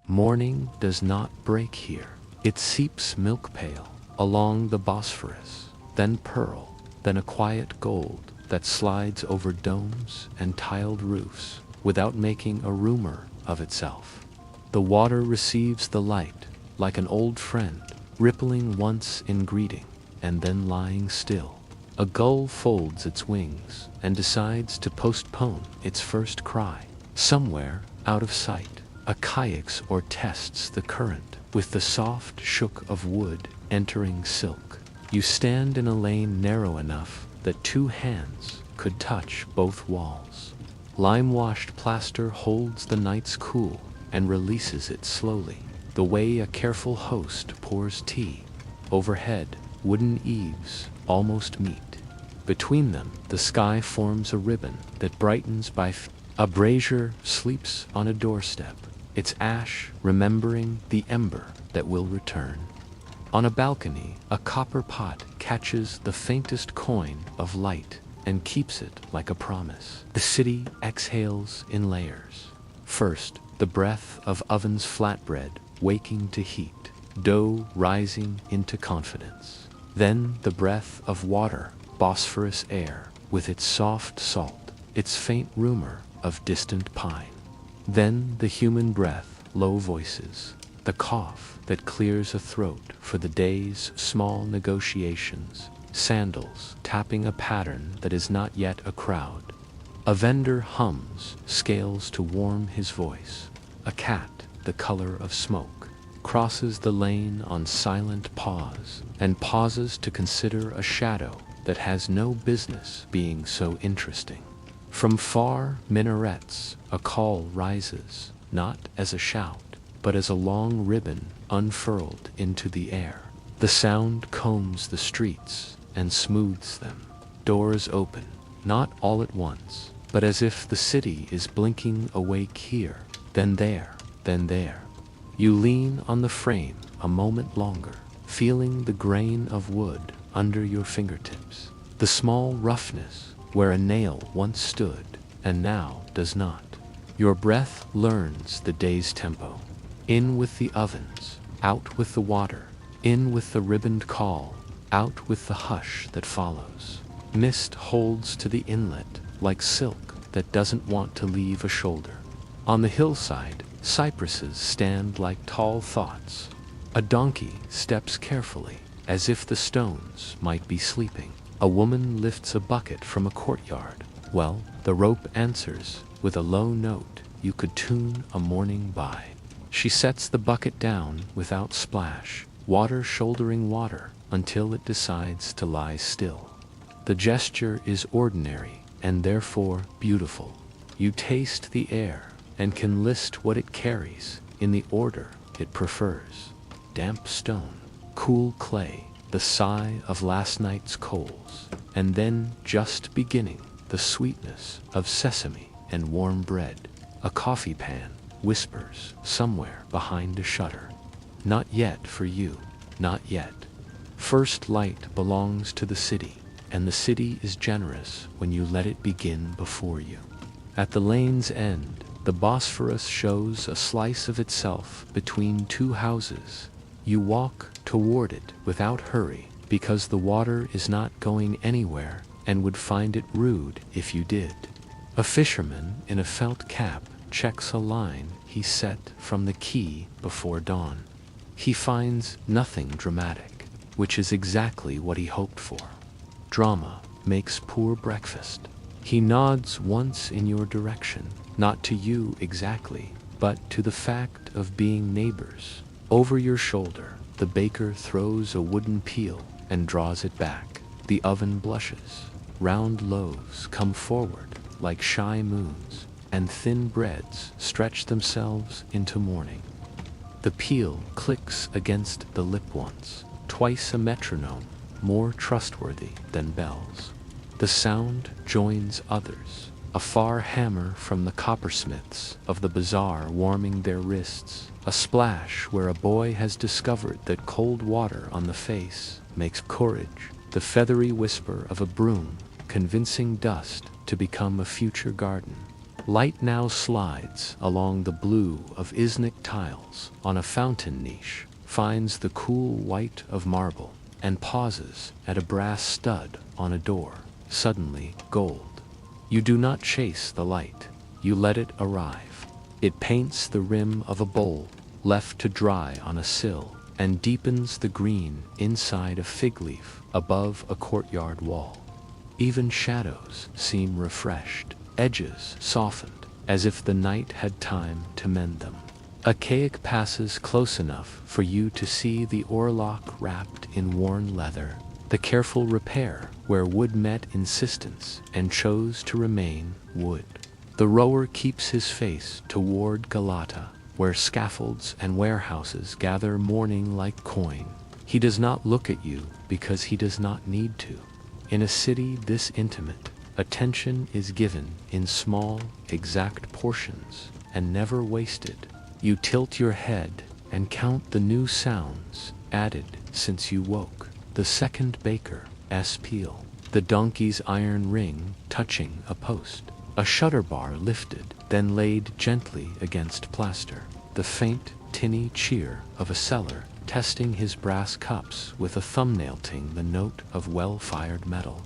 Morning does not break here. It seeps milk pale along the Bosphorus, then pearl, then a quiet gold that slides over domes and tiled roofs without making a rumor of itself. The water receives the light like an old friend, rippling once in greeting and then lying still. A gull folds its wings and decides to postpone its first cry. Somewhere out of sight, a kayaks or tests the current with the soft shook of wood entering silk. You stand in a lane narrow enough that two hands could touch both walls. Lime-washed plaster holds the night's cool and releases it slowly, the way a careful host pours tea. Overhead, wooden eaves almost meet. Between them, the sky forms a ribbon that brightens by a brazier sleeps on a doorstep, its ash remembering the ember that will return. On a balcony, a copper pot catches the faintest coin of light and keeps it like a promise. The city exhales in layers. First, the breath of oven's flatbread waking to heat, dough rising into confidence. Then the breath of water, Bosphorus air, with its soft salt, its faint rumor of distant pine. Then the human breath, low voices, the cough that clears a throat for the day's small negotiations, sandals tapping a pattern that is not yet a crowd. A vendor hums scales to warm his voice. A cat, the color of smoke, crosses the lane on silent pause and pauses to consider a shadow that has no business being so interesting. From far minarets, a call rises, not as a shout, but as a long ribbon unfurled into the air. The sound combs the streets and smooths them. Doors open, not all at once, but as if the city is blinking awake here, then there, then there. You lean on the frame a moment longer, feeling the grain of wood under your fingertips, the small roughness where a nail once stood and now does not. Your breath learns the day's tempo. In with the ovens, out with the water, in with the ribboned call, out with the hush that follows. Mist holds to the inlet like silk that doesn't want to leave a shoulder. On the hillside, cypresses stand like tall thoughts. A donkey steps carefully, as if the stones might be sleeping. A woman lifts a bucket from a courtyard. Well, the rope answers with a low note you could tune a morning by. She sets the bucket down without splash, water shouldering water until it decides to lie still. The gesture is ordinary and therefore beautiful. You taste the air and can list what it carries in the order it prefers. Damp stone, cool clay, the sigh of last night's coals, and then just beginning the sweetness of sesame and warm bread. A coffee pan whispers somewhere behind a shutter. Not yet for you, not yet. First light belongs to the city, and the city is generous when you let it begin before you. At the lane's end, the Bosphorus shows a slice of itself between two houses. You walk toward it without hurry, because the water is not going anywhere and would find it rude if you did. A fisherman in a felt cap checks a line he set from the quay before dawn. He finds nothing dramatic, which is exactly what he hoped for. Drama makes poor breakfast. He nods once in your direction, not to you exactly, but to the fact of being neighbors. Over your shoulder, the baker throws a wooden peel and draws it back. The oven blushes. Round loaves come forward like shy moons, and thin breads stretch themselves into morning. The peel clicks against the lip once, twice a metronome, more trustworthy than bells. The sound joins others, a far hammer from the coppersmiths of the bazaar warming their wrists, a splash where a boy has discovered that cold water on the face makes courage, the feathery whisper of a broom convincing dust to become a future garden. Light now slides along the blue of Iznik tiles on a fountain niche, finds the cool white of marble, and pauses at a brass stud on a door, suddenly gold. You do not chase the light, you let it arrive. It paints the rim of a bowl, left to dry on a sill, and deepens the green inside a fig leaf above a courtyard wall. Even shadows seem refreshed, edges softened, as if the night had time to mend them. A caique passes close enough for you to see the oarlock wrapped in worn leather, the careful repair where wood met insistence and chose to remain wood. The rower keeps his face toward Galata, where scaffolds and warehouses gather mourning like coin. He does not look at you because he does not need to. In a city this intimate, attention is given in small, exact portions and never wasted. You tilt your head and count the new sounds added since you woke. The second baker's peal, the donkey's iron ring touching a post, a shutter bar lifted, then laid gently against plaster, the faint, tinny cheer of a seller testing his brass cups with a thumbnail ting the note of well-fired metal.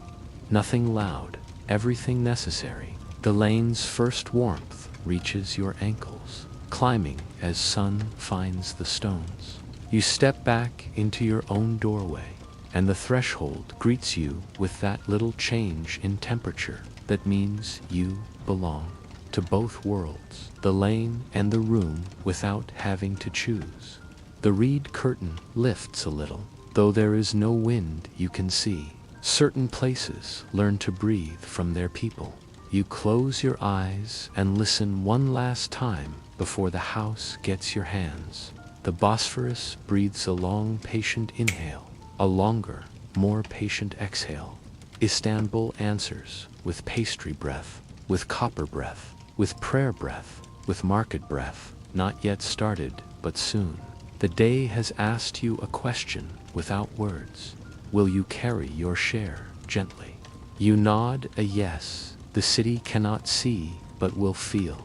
Nothing loud, everything necessary. The lane's first warmth reaches your ankles, climbing as sun finds the stones. You step back into your own doorway, and the threshold greets you with that little change in temperature that means you belong to both worlds, the lane and the room, without having to choose. The reed curtain lifts a little, though there is no wind you can see. Certain places learn to breathe from their people. You close your eyes and listen one last time before the house gets your hands. The Bosphorus breathes a long, patient inhale, a longer, more patient exhale. Istanbul answers with pastry breath, with copper breath, with prayer breath, with market breath, not yet started, but soon. The day has asked you a question without words. Will you carry your share gently? You nod a yes. The city cannot see, but will feel.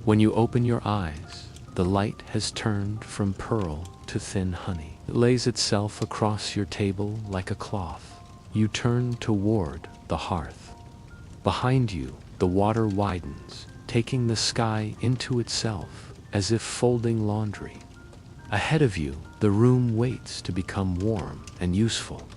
When you open your eyes, the light has turned from pearl to thin honey. It lays itself across your table like a cloth. You turn toward the hearth. Behind you, the water widens, taking the sky into itself, as if folding laundry. Ahead of you, the room waits to become warm and useful.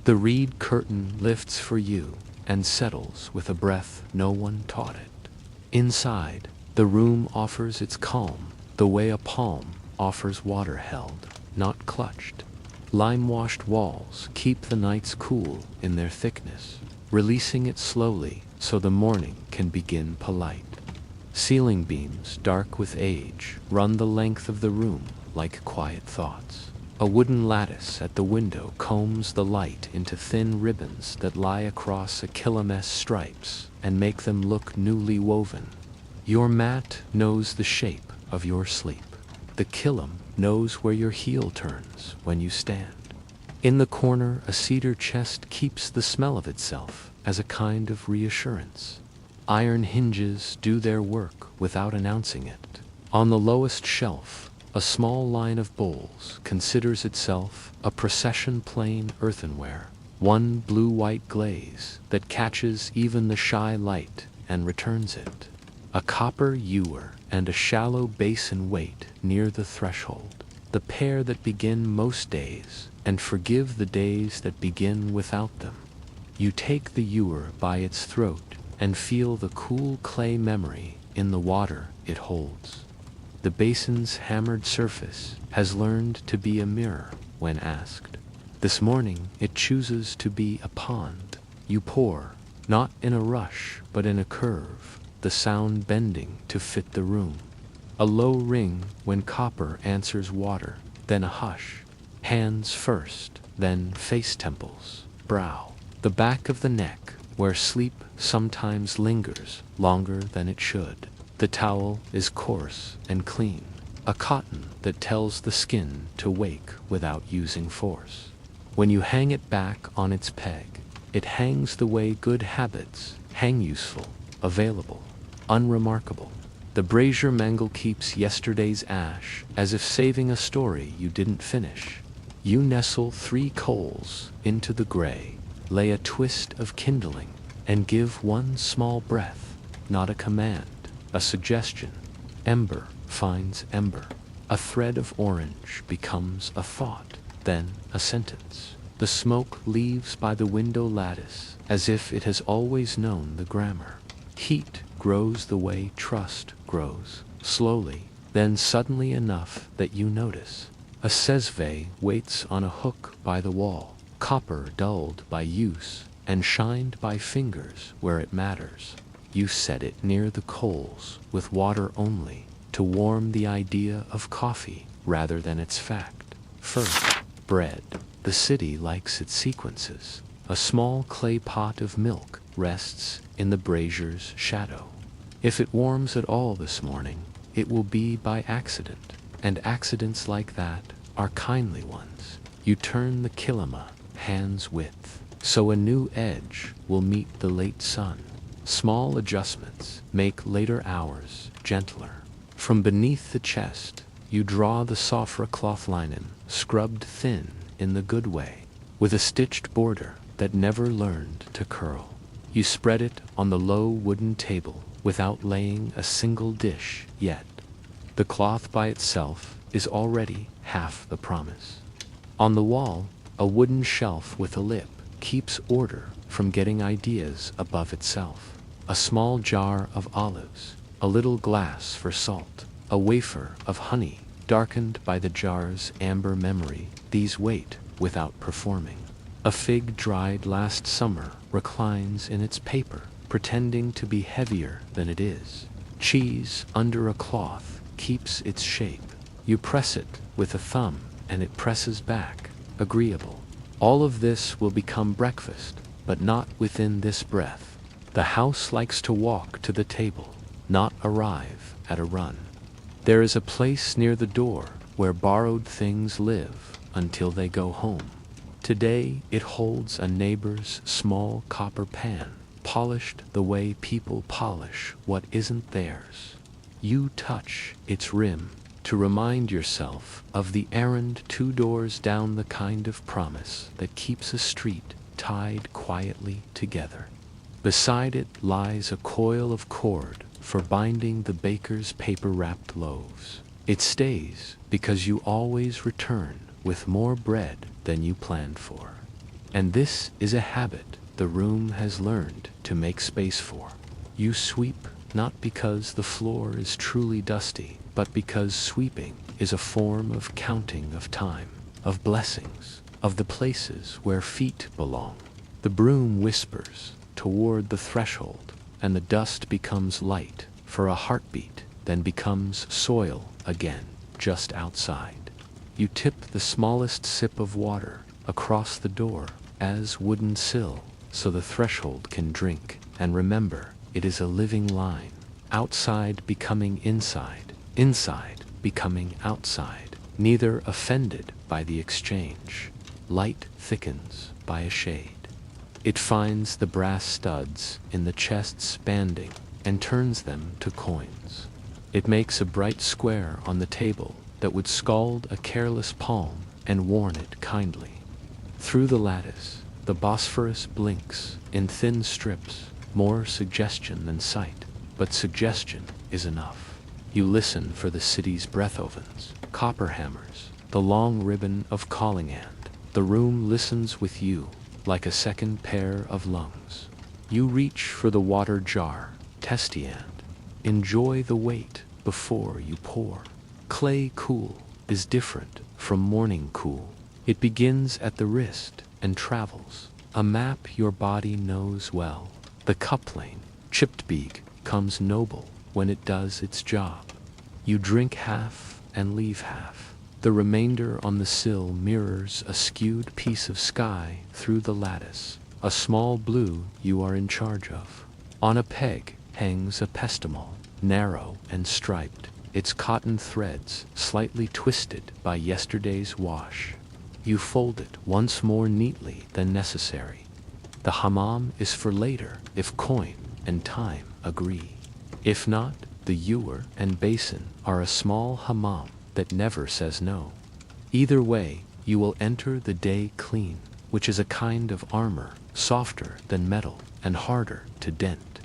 The reed curtain lifts for you and settles with a breath no one taught it. Inside, the room offers its calm, the way a palm offers water held, not clutched. Lime-washed walls keep the nights cool in their thickness, releasing it slowly so the morning can begin polite. Ceiling beams, dark with age, run the length of the room like quiet thoughts. A wooden lattice at the window combs the light into thin ribbons that lie across a kilim's stripes and make them look newly woven. Your mat knows the shape of your sleep. The kilim knows where your heel turns when you stand. In the corner, a cedar chest keeps the smell of itself as a kind of reassurance. Iron hinges do their work without announcing it. On the lowest shelf, a small line of bowls considers itself a procession plain earthenware, one blue-white glaze that catches even the shy light and returns it. A copper ewer and a shallow basin wait near the threshold, the pair that begin most days and forgive the days that begin without them. You take the ewer by its throat and feel the cool clay memory in the water it holds. The basin's hammered surface has learned to be a mirror when asked. This morning it chooses to be a pond. You pour, not in a rush, but in a curve, the sound bending to fit the room. A low ring when copper answers water, then a hush. Hands first, then face, temples, brow. The back of the neck, where sleep sometimes lingers longer than it should. The towel is coarse and clean, a cotton that tells the skin to wake without using force. When you hang it back on its peg, It hangs the way good habits hang, useful, available, unremarkable. The brazier mangle keeps yesterday's ash as if saving a story you didn't finish. You nestle 3 coals into the gray, lay a twist of kindling, and give one small breath, not a command, a suggestion. Ember finds ember. A thread of orange becomes a thought, then a sentence. The smoke leaves by the window lattice as if it has always known the grammar. Heat grows the way trust grows, slowly, then suddenly enough that you notice. A sesve waits on a hook by the wall, copper dulled by use and shined by fingers where it matters. You set it near the coals with water only, to warm the idea of coffee rather than its fact. First, bread. The city likes its sequences. A small clay pot of milk rests in the brazier's shadow. If it warms at all this morning, it will be by accident, and accidents like that are kindly ones. You turn the kilima hand's width, so a new edge will meet the late sun. Small adjustments make later hours gentler. From beneath the chest, you draw the sofa cloth linen, scrubbed thin in the good way, with a stitched border that never learned to curl. You spread it on the low wooden table without laying a single dish yet. The cloth by itself is already half the promise. On the wall, a wooden shelf with a lip keeps order from getting ideas above itself. A small jar of olives, a little glass for salt, a wafer of honey, darkened by the jar's amber memory, these wait without performing. A fig dried last summer reclines in its paper, pretending to be heavier than it is. Cheese under a cloth keeps its shape. You press it with a thumb, and it presses back, agreeable. All of this will become breakfast, but not within this breath. The house likes to walk to the table, not arrive at a run. There is a place near the door where borrowed things live until they go home. Today it holds a neighbor's small copper pan, polished the way people polish what isn't theirs. You touch its rim to remind yourself of the errand 2 doors down, the kind of promise that keeps a street tied quietly together. Beside it lies a coil of cord for binding the baker's paper-wrapped loaves. It stays because you always return with more bread than you planned for. And this is a habit the room has learned to make space for. You sweep not because the floor is truly dusty, but because sweeping is a form of counting of time, of blessings, of the places where feet belong. The broom whispers toward the threshold, and the dust becomes light for a heartbeat, then becomes soil again just outside. You tip the smallest sip of water across the door as wooden sill, so the threshold can drink, and remember, it is a living line. Outside becoming inside, inside becoming outside, neither offended by the exchange. Light thickens by a shade. It finds the brass studs in the chest's banding and turns them to coins. It makes a bright square on the table that would scald a careless palm and warn it kindly. Through the lattice, the Bosphorus blinks in thin strips, more suggestion than sight, but suggestion is enough. You listen for the city's breath ovens, copper hammers, the long ribbon of calling hand. The room listens with you, like a second pair of lungs. You reach for the water jar, testy hand. Enjoy the wait before you pour. Clay cool is different from morning cool. It begins at the wrist and travels. A map your body knows well. The cup lane, chipped beak, comes noble when it does its job. You drink half and leave half. The remainder on the sill mirrors a skewed piece of sky through the lattice, a small blue you are in charge of. On a peg hangs a pestimol, narrow and striped, its cotton threads slightly twisted by yesterday's wash. You fold it once more neatly than necessary. The hamam is for later, if coin and time agree. If not, the ewer and basin are a small hamam that never says no. Either way, you will enter the day clean, which is a kind of armor, softer than metal and harder to dent.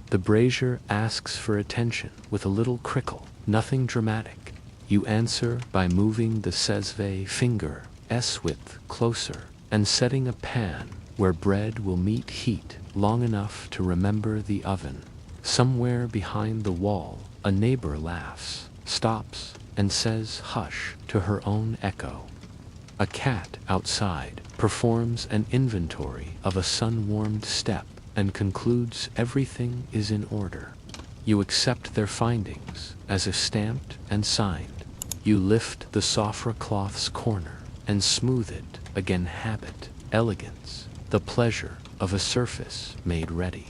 The brazier asks for attention with a little crickle, nothing dramatic. You answer by moving the sesve finger s-width closer and setting a pan where bread will meet heat long enough to remember the oven. Somewhere behind the wall, a neighbor laughs, stops, and says hush to her own echo. A cat outside performs an inventory of a sun-warmed step and concludes everything is in order. You accept their findings as if stamped and signed. You lift the sofa cloth's corner and smooth it again. Habit, elegance, the pleasure of a surface made ready.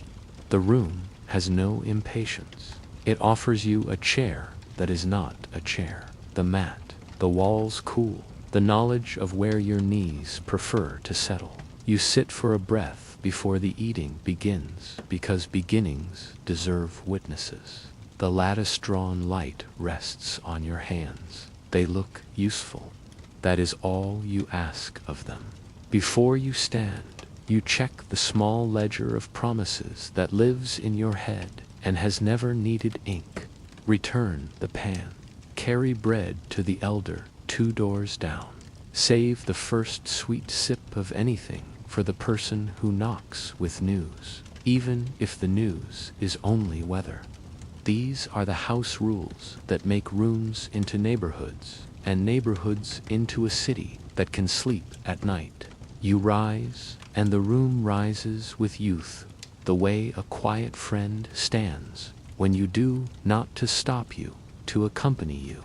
The room has no impatience. It offers you a chair that is not a chair, the mat, the walls cool, the knowledge of where your knees prefer to settle. You sit for a breath before the eating begins, because beginnings deserve witnesses. The lattice-drawn light rests on your hands. They look useful. That is all you ask of them. Before you stand, you check the small ledger of promises that lives in your head and has never needed ink. Return the pan. Carry bread to the elder 2 doors down. Save the first sweet sip of anything for the person who knocks with news, even if the news is only weather. These are the house rules that make rooms into neighborhoods, and neighborhoods into a city that can sleep at night. You rise, and the room rises with youth, the way a quiet friend stands when you do not to stop you, to accompany you.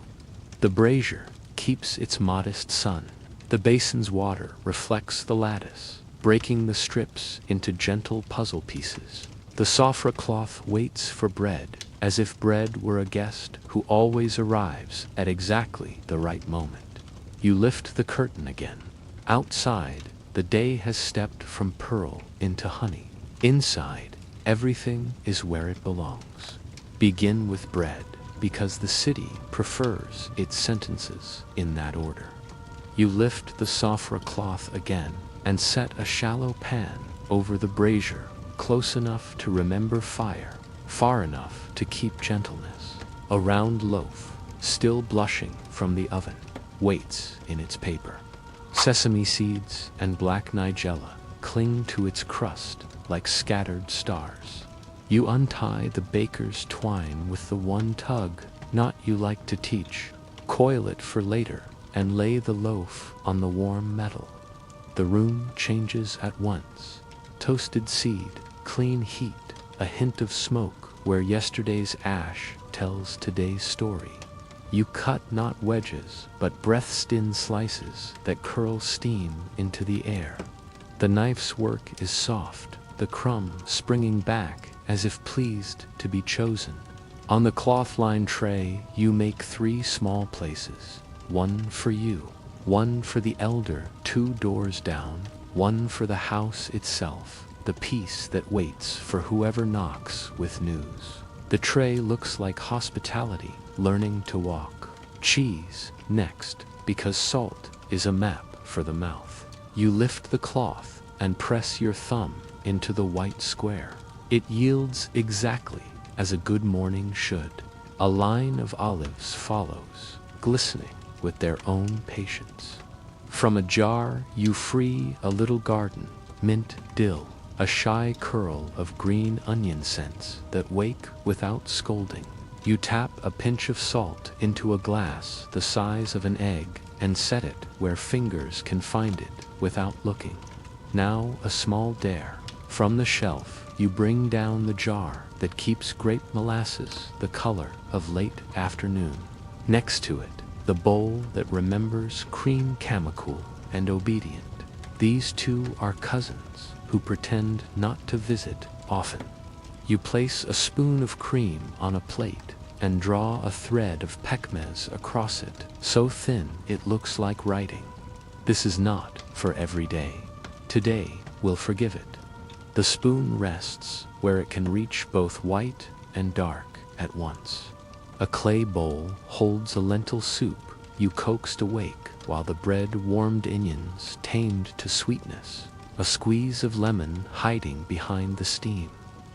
The brazier keeps its modest sun. The basin's water reflects the lattice, breaking the strips into gentle puzzle pieces. The sofa cloth waits for bread, as if bread were a guest who always arrives at exactly the right moment. You lift the curtain again. Outside, the day has stepped from pearl into honey. Inside, everything is where it belongs. Begin with bread, because the city prefers its sentences in that order. You lift the sofa cloth again and set a shallow pan over the brazier, close enough to remember fire, far enough to keep gentleness. A round loaf, still blushing from the oven, waits in its paper. Sesame seeds and black nigella cling to its crust like scattered stars. You untie the baker's twine with the one tug knot you like to teach, coil it for later, and lay the loaf on the warm metal. The room changes at once. Toasted seed, clean heat, a hint of smoke where yesterday's ash tells today's story. You cut not wedges, but breath-stinn slices that curl steam into the air. The knife's work is soft, the crumb springing back as if pleased to be chosen. On the cloth-lined tray, you make 3 small places, one for you, one for the elder 2 doors down, one for the house itself, the piece that waits for whoever knocks with news. The tray looks like hospitality, learning to walk. Cheese, next, because salt is a map for the mouth. You lift the cloth and press your thumb into the white square. It yields exactly as a good morning should. A line of olives follows, glistening with their own patience. From a jar you free a little garden, mint dill, a shy curl of green onion scents that wake without scolding. You tap a pinch of salt into a glass the size of an egg and set it where fingers can find it without looking. Now a small dare. From the shelf you bring down the jar that keeps grape molasses the color of late afternoon. Next to it, the bowl that remembers cream chemical and obedient. These 2 are cousins who pretend not to visit often. You place a spoon of cream on a plate and draw a thread of pekmez across it, so thin it looks like writing. This is not for every day. Today we'll forgive it. The spoon rests where it can reach both white and dark at once. A clay bowl holds a lentil soup you coaxed awake while the bread warmed onions tamed to sweetness, a squeeze of lemon hiding behind the steam.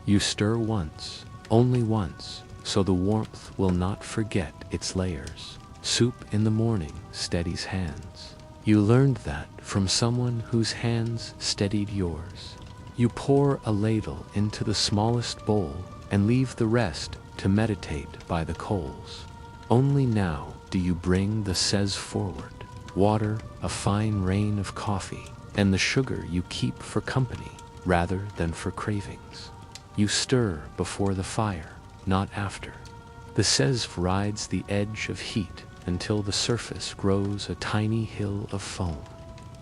You stir once, only once, so the warmth will not forget its layers. Soup in the morning steadies hands. You learned that from someone whose hands steadied yours. You pour a ladle into the smallest bowl and leave the rest to meditate by the coals. Only now do you bring the says forward, water, a fine rain of coffee, and the sugar you keep for company rather than for cravings. You stir before the fire, not after. The says rides the edge of heat until the surface grows a tiny hill of foam.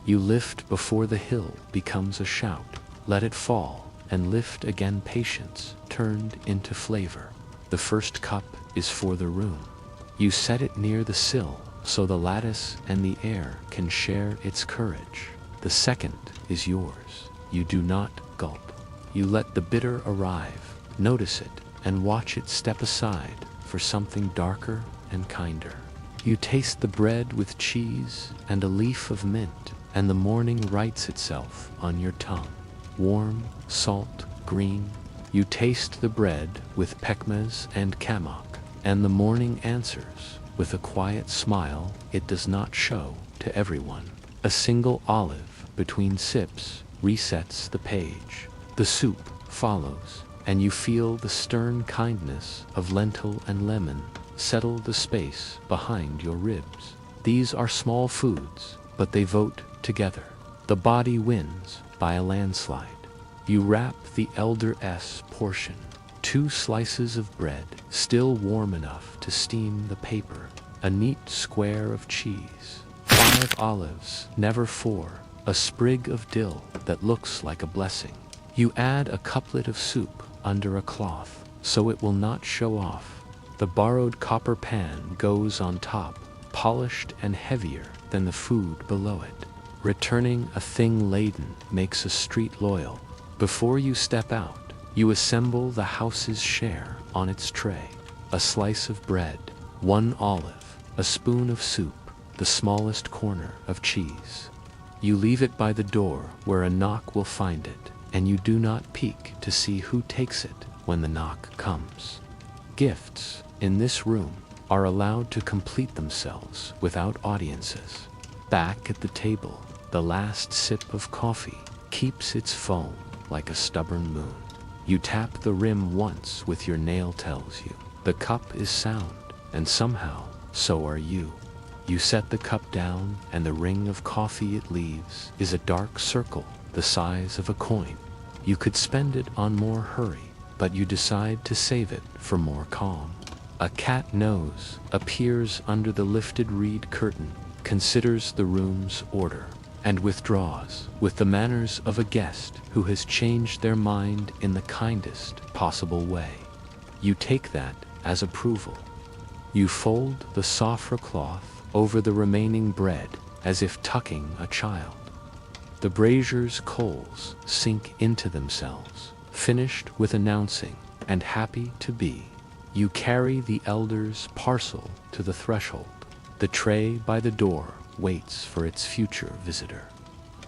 You lift before the hill becomes a shout, let it fall, and lift again, patience turned into flavor. The first cup is for the room. You set it near the sill so the lattice and the air can share its courage. The second is yours. You do not gulp. You let the bitter arrive, notice it, and watch it step aside for something darker and kinder. You taste the bread with cheese and a leaf of mint, and the morning writes itself on your tongue. Warm, salt, green. You taste the bread with pekmez and kamak, and the morning answers with a quiet smile it does not show to everyone. A single olive between sips resets the page. The soup follows, and you feel the stern kindness of lentil and lemon settle the space behind your ribs. These are small foods, but they vote together. The body wins by a landslide. You wrap the elder-s portion, 2 slices of bread, still warm enough to steam the paper, a neat square of cheese, 5 olives, never 4, a sprig of dill that looks like a blessing. You add a cuplet of soup under a cloth, so it will not show off. The borrowed copper pan goes on top, polished and heavier than the food below it. Returning a thing laden makes a street loyal. Before you step out, you assemble the house's share on its tray. A slice of bread, 1 olive, a spoon of soup, the smallest corner of cheese. You leave it by the door where a knock will find it, and you do not peek to see who takes it when the knock comes. Gifts, in this room, are allowed to complete themselves without audiences. Back at the table, the last sip of coffee keeps its foam like a stubborn moon. You tap the rim once with your nail tells you. The cup is sound, and somehow, so are you. You set the cup down, and the ring of coffee it leaves is a dark circle the size of a coin. You could spend it on more hurry, but you decide to save it for more calm. A cat nose appears under the lifted reed curtain, considers the room's order, and withdraws with the manners of a guest who has changed their mind in the kindest possible way. You take that as approval. You fold the sofa cloth over the remaining bread as if tucking a child. The brazier's coals sink into themselves, finished with announcing and happy to be. You carry the elder's parcel to the threshold. The tray by the door waits for its future visitor.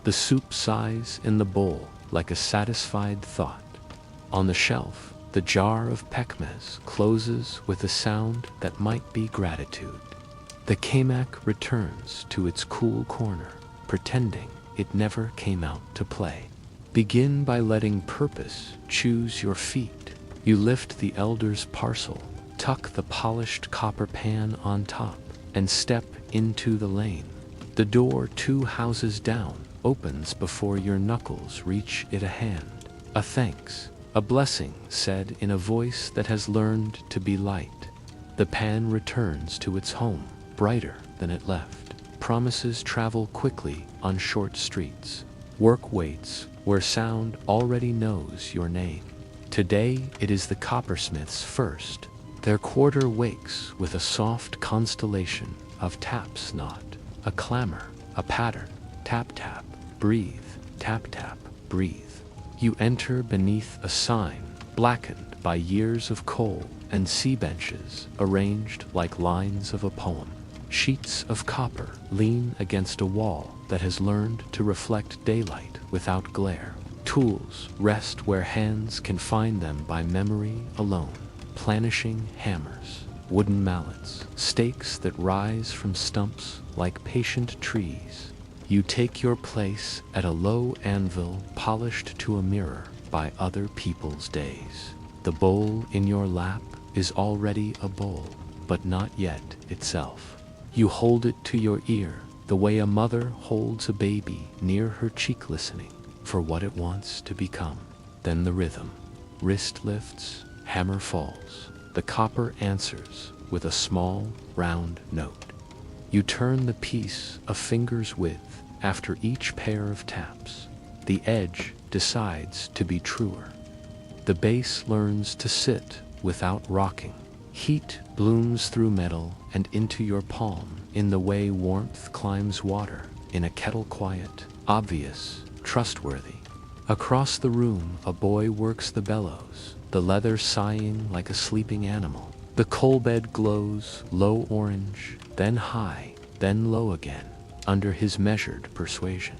The soup sighs in the bowl like a satisfied thought. On the shelf, the jar of pekmez closes with a sound that might be gratitude. The kamak returns to its cool corner, pretending it never came out to play. Begin by letting purpose choose your feet. You lift the elder's parcel, tuck the polished copper pan on top, and step into the lane. The door 2 houses down opens before your knuckles reach it a hand. A thanks, a blessing said in a voice that has learned to be light. The pan returns to its home, brighter than it left. Promises travel quickly on short streets. Work waits where sound already knows your name. Today it is the coppersmith's first. Their quarter wakes with a soft constellation of taps not, a clamor, a pattern, tap tap, breathe, tap tap, breathe. You enter beneath a sign, blackened by years of coal, and sea benches arranged like lines of a poem. Sheets of copper lean against a wall that has learned to reflect daylight without glare. Tools rest where hands can find them by memory alone. Planishing hammers, wooden mallets, stakes that rise from stumps like patient trees. You take your place at a low anvil polished to a mirror by other people's days. The bowl in your lap is already a bowl, but not yet itself. You hold it to your ear, the way a mother holds a baby near her cheek, listening for what it wants to become. Then the rhythm. Wrist lifts, hammer falls. The copper answers with a small, round note. You turn the piece a finger's width after each pair of taps. The edge decides to be truer. The bass learns to sit without rocking. Heat blooms through metal and into your palm in the way warmth climbs water in a kettle, quiet, obvious, trustworthy. Across the room, a boy works the bellows, the leather sighing like a sleeping animal. The coal bed glows, low orange, then high, then low again, under his measured persuasion.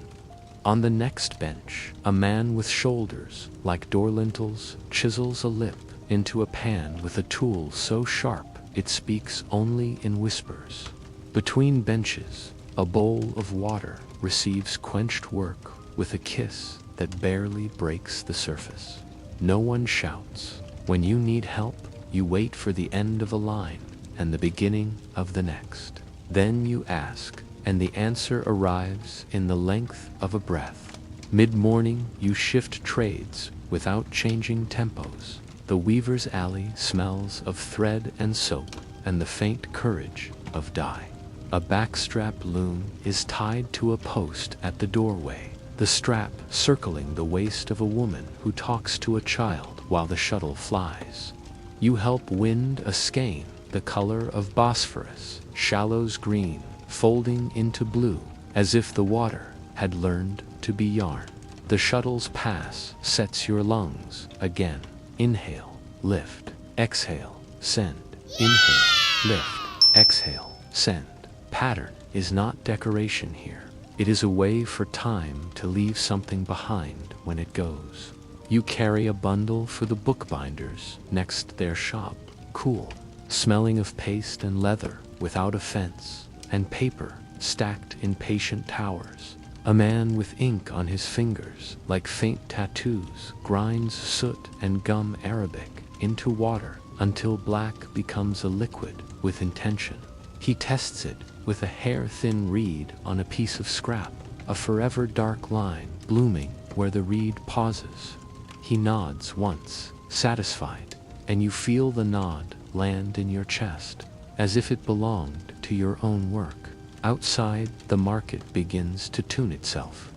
On the next bench, a man with shoulders like door lintels chisels a lip into a pan with a tool so sharp it speaks only in whispers. Between benches, a bowl of water receives quenched work with a kiss that barely breaks the surface. No one shouts. When you need help, you wait for the end of a line and the beginning of the next. Then you ask, and the answer arrives in the length of a breath. Mid-morning, you shift trades without changing tempos. The weaver's alley smells of thread and soap and the faint courage of dye. A backstrap loom is tied to a post at the doorway, the strap circling the waist of a woman who talks to a child while the shuttle flies. You help wind a skein, the color of Bosphorus, shallows green, folding into blue, as if the water had learned to be yarn. The shuttle's pass sets your lungs again. Inhale, lift, exhale, send. Inhale, lift, exhale, send. Pattern is not decoration here. It is a way for time to leave something behind when it goes. You carry a bundle for the bookbinders next their shop, cool, smelling of paste and leather without offense, and paper stacked in patient towers. A man with ink on his fingers, like faint tattoos, grinds soot and gum Arabic into water until black becomes a liquid with intention. He tests it with a hair-thin reed on a piece of scrap, a forever dark line blooming where the reed pauses. He nods once, satisfied, and you feel the nod land in your chest, as if it belonged to your own work. Outside, the market begins to tune itself.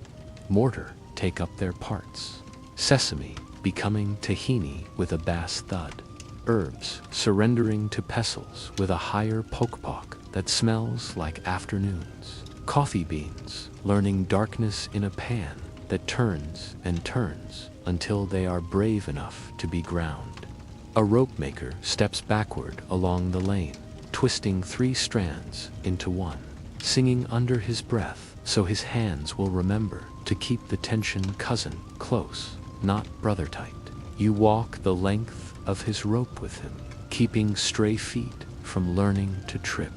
Mortar take up their parts. Sesame becoming tahini with a bass thud. Herbs surrendering to pestles with a higher poke-poke that smells like afternoons. Coffee beans learning darkness in a pan that turns and turns until they are brave enough to be ground. A rope maker steps backward along the lane, twisting 3 strands into one, singing under his breath so his hands will remember to keep the tension cousin close, not brother tight. You walk the length of his rope with him, keeping stray feet from learning to trip.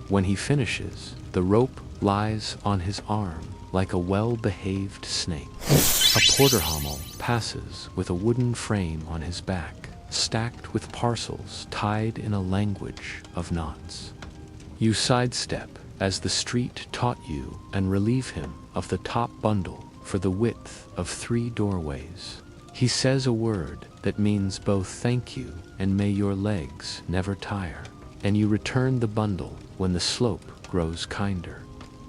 When he finishes, the rope lies on his arm like a well-behaved snake. A porterhamel passes with a wooden frame on his back, stacked with parcels tied in a language of knots. You sidestep as the street taught you and relieve him of the top bundle for the width of 3 doorways. He says a word that means both thank you and may your legs never tire, and you return the bundle when the slope grows kinder.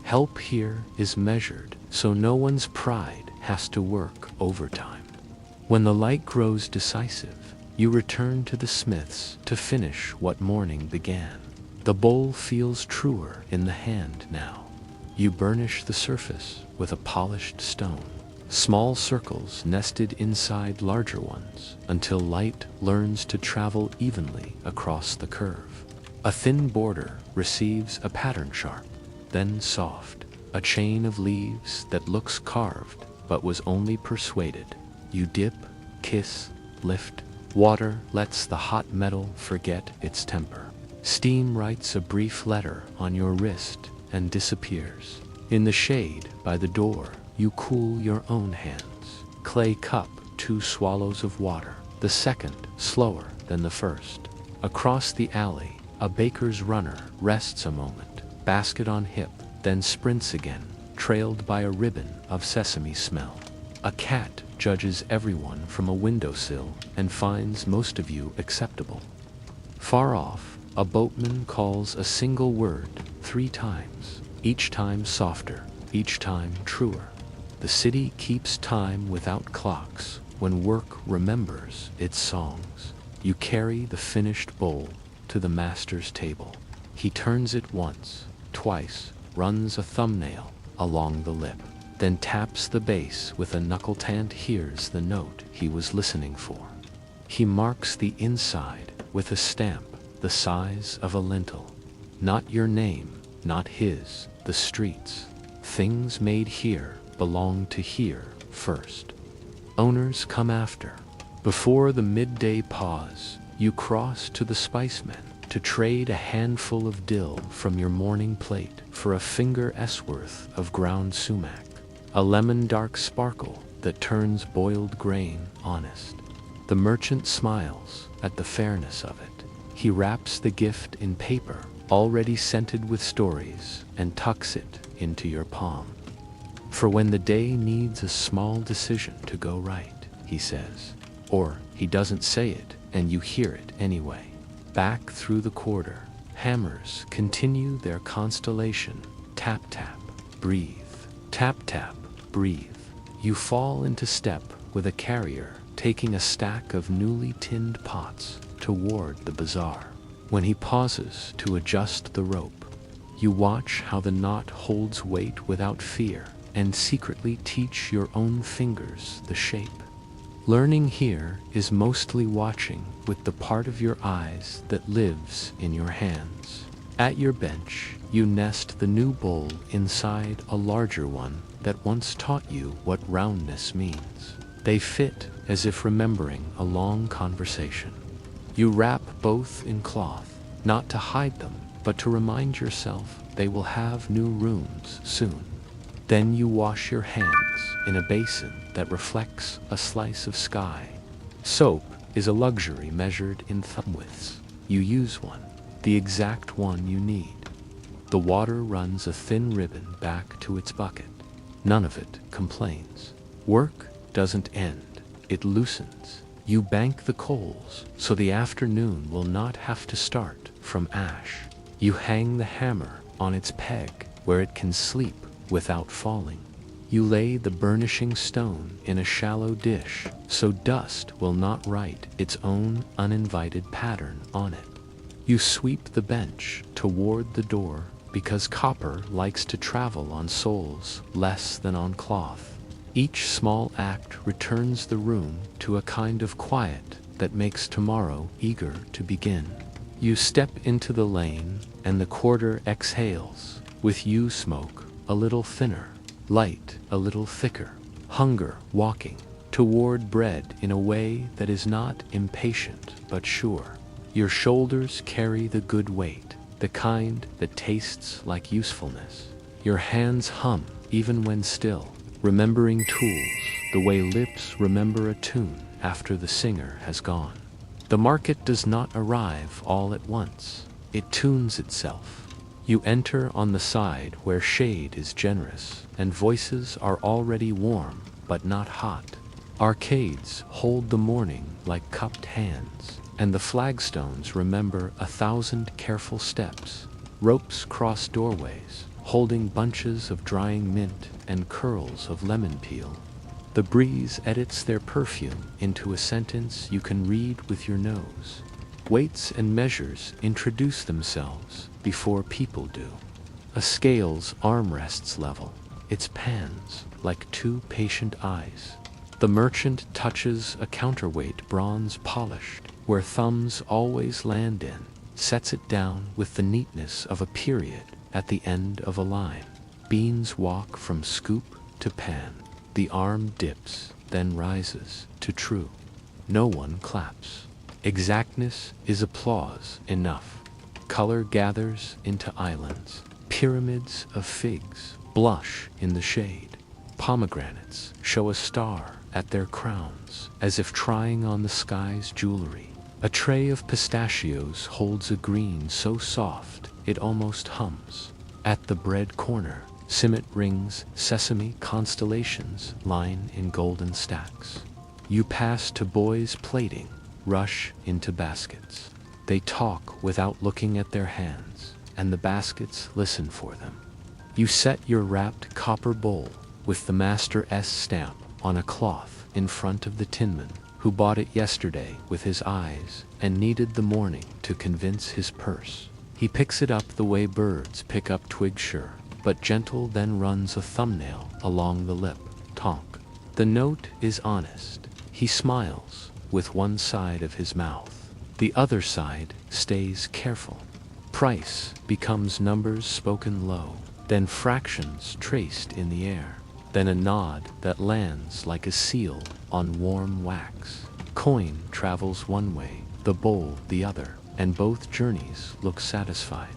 Help here is measured, so no one's pride has to work overtime. When the light grows decisive, you return to the smith's to finish what morning began. The bowl feels truer in the hand now. You burnish the surface with a polished stone. Small circles nested inside larger ones until light learns to travel evenly across the curve. A thin border receives a pattern sharp, then soft, a chain of leaves that looks carved but was only persuaded. You dip, kiss, lift. Water lets the hot metal forget its temper. Steam writes a brief letter on your wrist and disappears. In the shade by the door, you cool your own hands. Clay cup, 2 swallows of water, the second slower than the first. Across the alley, a baker's runner rests a moment, basket on hip, then sprints again, trailed by a ribbon of sesame smell. A cat judges everyone from a windowsill and finds most of you acceptable. Far off, a boatman calls a single word 3 times, each time softer, each time truer. The city keeps time without clocks when work remembers its songs. You carry the finished bowl to the master's table. He turns it once, twice, runs a thumbnail along the lip, then taps the base with a knuckle and hears the note he was listening for. He marks the inside with a stamp the size of a lintel. Not your name, not his, the streets. Things made here belong to here first. Owners come after. Before the midday pause, you cross to the spicemen to trade a handful of dill from your morning plate for a finger's worth of ground sumac, a lemon dark sparkle that turns boiled grain honest. The merchant smiles at the fairness of it. He wraps the gift in paper, already scented with stories, and tucks it into your palm. For when the day needs a small decision to go right, he says. Or he doesn't say it, and you hear it anyway. Back through the quarter, hammers continue their constellation. Tap, tap, breathe. Tap, tap, breathe. You fall into step with a carrier taking a stack of newly tinned pots toward the bazaar. When he pauses to adjust the rope, you watch how the knot holds weight without fear and secretly teach your own fingers the shape. Learning here is mostly watching with the part of your eyes that lives in your hands. At your bench, you nest the new bowl inside a larger one that once taught you what roundness means. They fit as if remembering a long conversation. You wrap both in cloth, not to hide them, but to remind yourself they will have new rooms soon. Then you wash your hands in a basin that reflects a slice of sky. Soap is a luxury measured in thumb widths. You use one, the exact one you need. The water runs a thin ribbon back to its bucket. None of it complains. Work doesn't end, it loosens. You bank the coals so the afternoon will not have to start from ash. You hang the hammer on its peg where it can sleep without falling. You lay the burnishing stone in a shallow dish so dust will not write its own uninvited pattern on it. You sweep the bench toward the door because copper likes to travel on soles less than on cloth. Each small act returns the room to a kind of quiet that makes tomorrow eager to begin. You step into the lane and the quarter exhales, with you smoke a little thinner, light a little thicker, hunger walking toward bread in a way that is not impatient but sure. Your shoulders carry the good weight, the kind that tastes like usefulness. Your hands hum even when still, remembering tools the way lips remember a tune after the singer has gone. The market does not arrive all at once. It tunes itself. You enter on the side where shade is generous and voices are already warm but not hot. Arcades hold the morning like cupped hands, and the flagstones remember 1,000 careful steps. Ropes cross doorways, holding bunches of drying mint and curls of lemon peel. The breeze edits their perfume into a sentence you can read with your nose. Weights and measures introduce themselves before people do. A scale's armrests level. its pans like two patient eyes. The merchant touches a counterweight bronze polished, where thumbs always land in, sets it down with the neatness of a period at the end of a line. Beans walk from scoop to pan. The arm dips, then rises to true. No one claps. Exactness is applause enough. Color gathers into islands. Pyramids of figs blush in the shade. Pomegranates show a star at their crowns, as if trying on the sky's jewelry. A tray of pistachios holds a green so soft it almost hums. At the bread corner, cimet rings, sesame constellations line in golden stacks. You pass to boys plating, rush into baskets. They talk without looking at their hands, and the baskets listen for them. You set your wrapped copper bowl with the Master S stamp on a cloth in front of the tinman, who bought it yesterday with his eyes and needed the morning to convince his purse. He picks it up the way birds pick up twigs, sure, but gentle, then runs a thumbnail along the lip. Tonk. The note is honest. He smiles with one side of his mouth. The other side stays careful. Price becomes numbers spoken low, then fractions traced in the air, then a nod that lands like a seal on warm wax. Coin travels one way, the bowl the other, and both journeys look satisfied.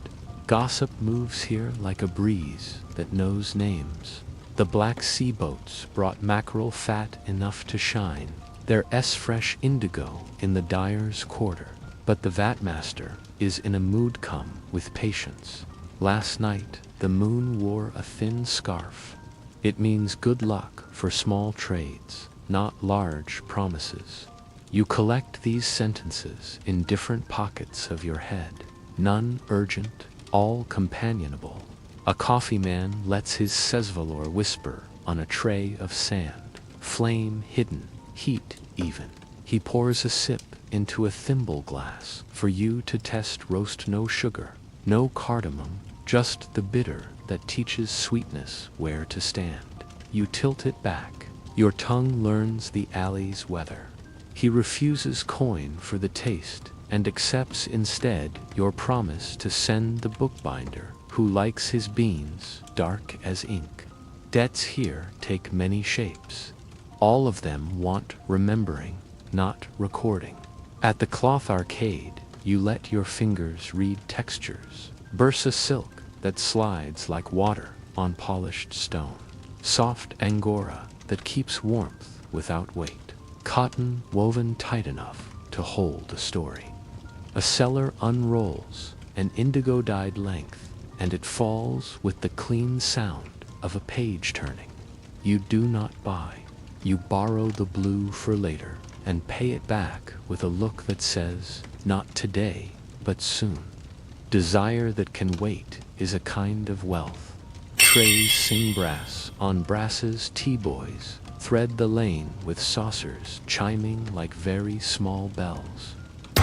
Gossip moves here like a breeze that knows names. The Black Sea boats brought mackerel fat enough to shine, their fresh indigo in the dyer's quarter. But the vatmaster is in a mood. Come with patience. Last night the moon wore a thin scarf. It means good luck for small trades, not large promises. You collect these sentences in different pockets of your head, none urgent, all companionable. A coffeeman lets his sesvalor whisper on a tray of sand, flame hidden, heat even. He pours a sip into a thimble glass for you to test. Roast, no sugar, no cardamom, just the bitter that teaches sweetness where to stand. You tilt it back. Your tongue learns the alley's weather. He refuses coin for the taste and accepts instead your promise to send the bookbinder who likes his beans dark as ink. Debts here take many shapes. All of them want remembering, not recording. At the cloth arcade, you let your fingers read textures. Bursa silk that slides like water on polished stone. Soft angora that keeps warmth without weight. Cotton woven tight enough to hold a story. A seller unrolls an indigo-dyed length, and it falls with the clean sound of a page turning. You do not buy. You borrow the blue for later and pay it back with a look that says, not today, but soon. Desire that can wait is a kind of wealth. Trays sing brass on brasses. Tea-boys thread the lane with saucers chiming like very small bells.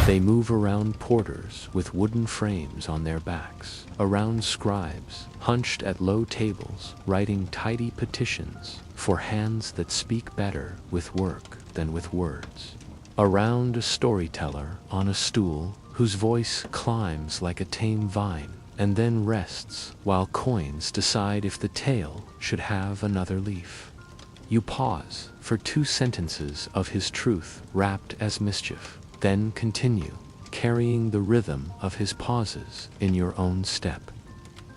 They move around porters with wooden frames on their backs, around scribes hunched at low tables writing tidy petitions for hands that speak better with work than with words. Around a storyteller on a stool whose voice climbs like a tame vine and then rests while coins decide if the tale should have another leaf. You pause for 2 sentences of his truth wrapped as mischief, then continue, carrying the rhythm of his pauses in your own step.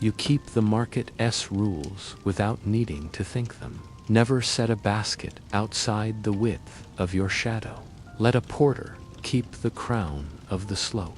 You keep the market's rules without needing to think them. Never set a basket outside the width of your shadow. Let a porter keep the crown of the slope.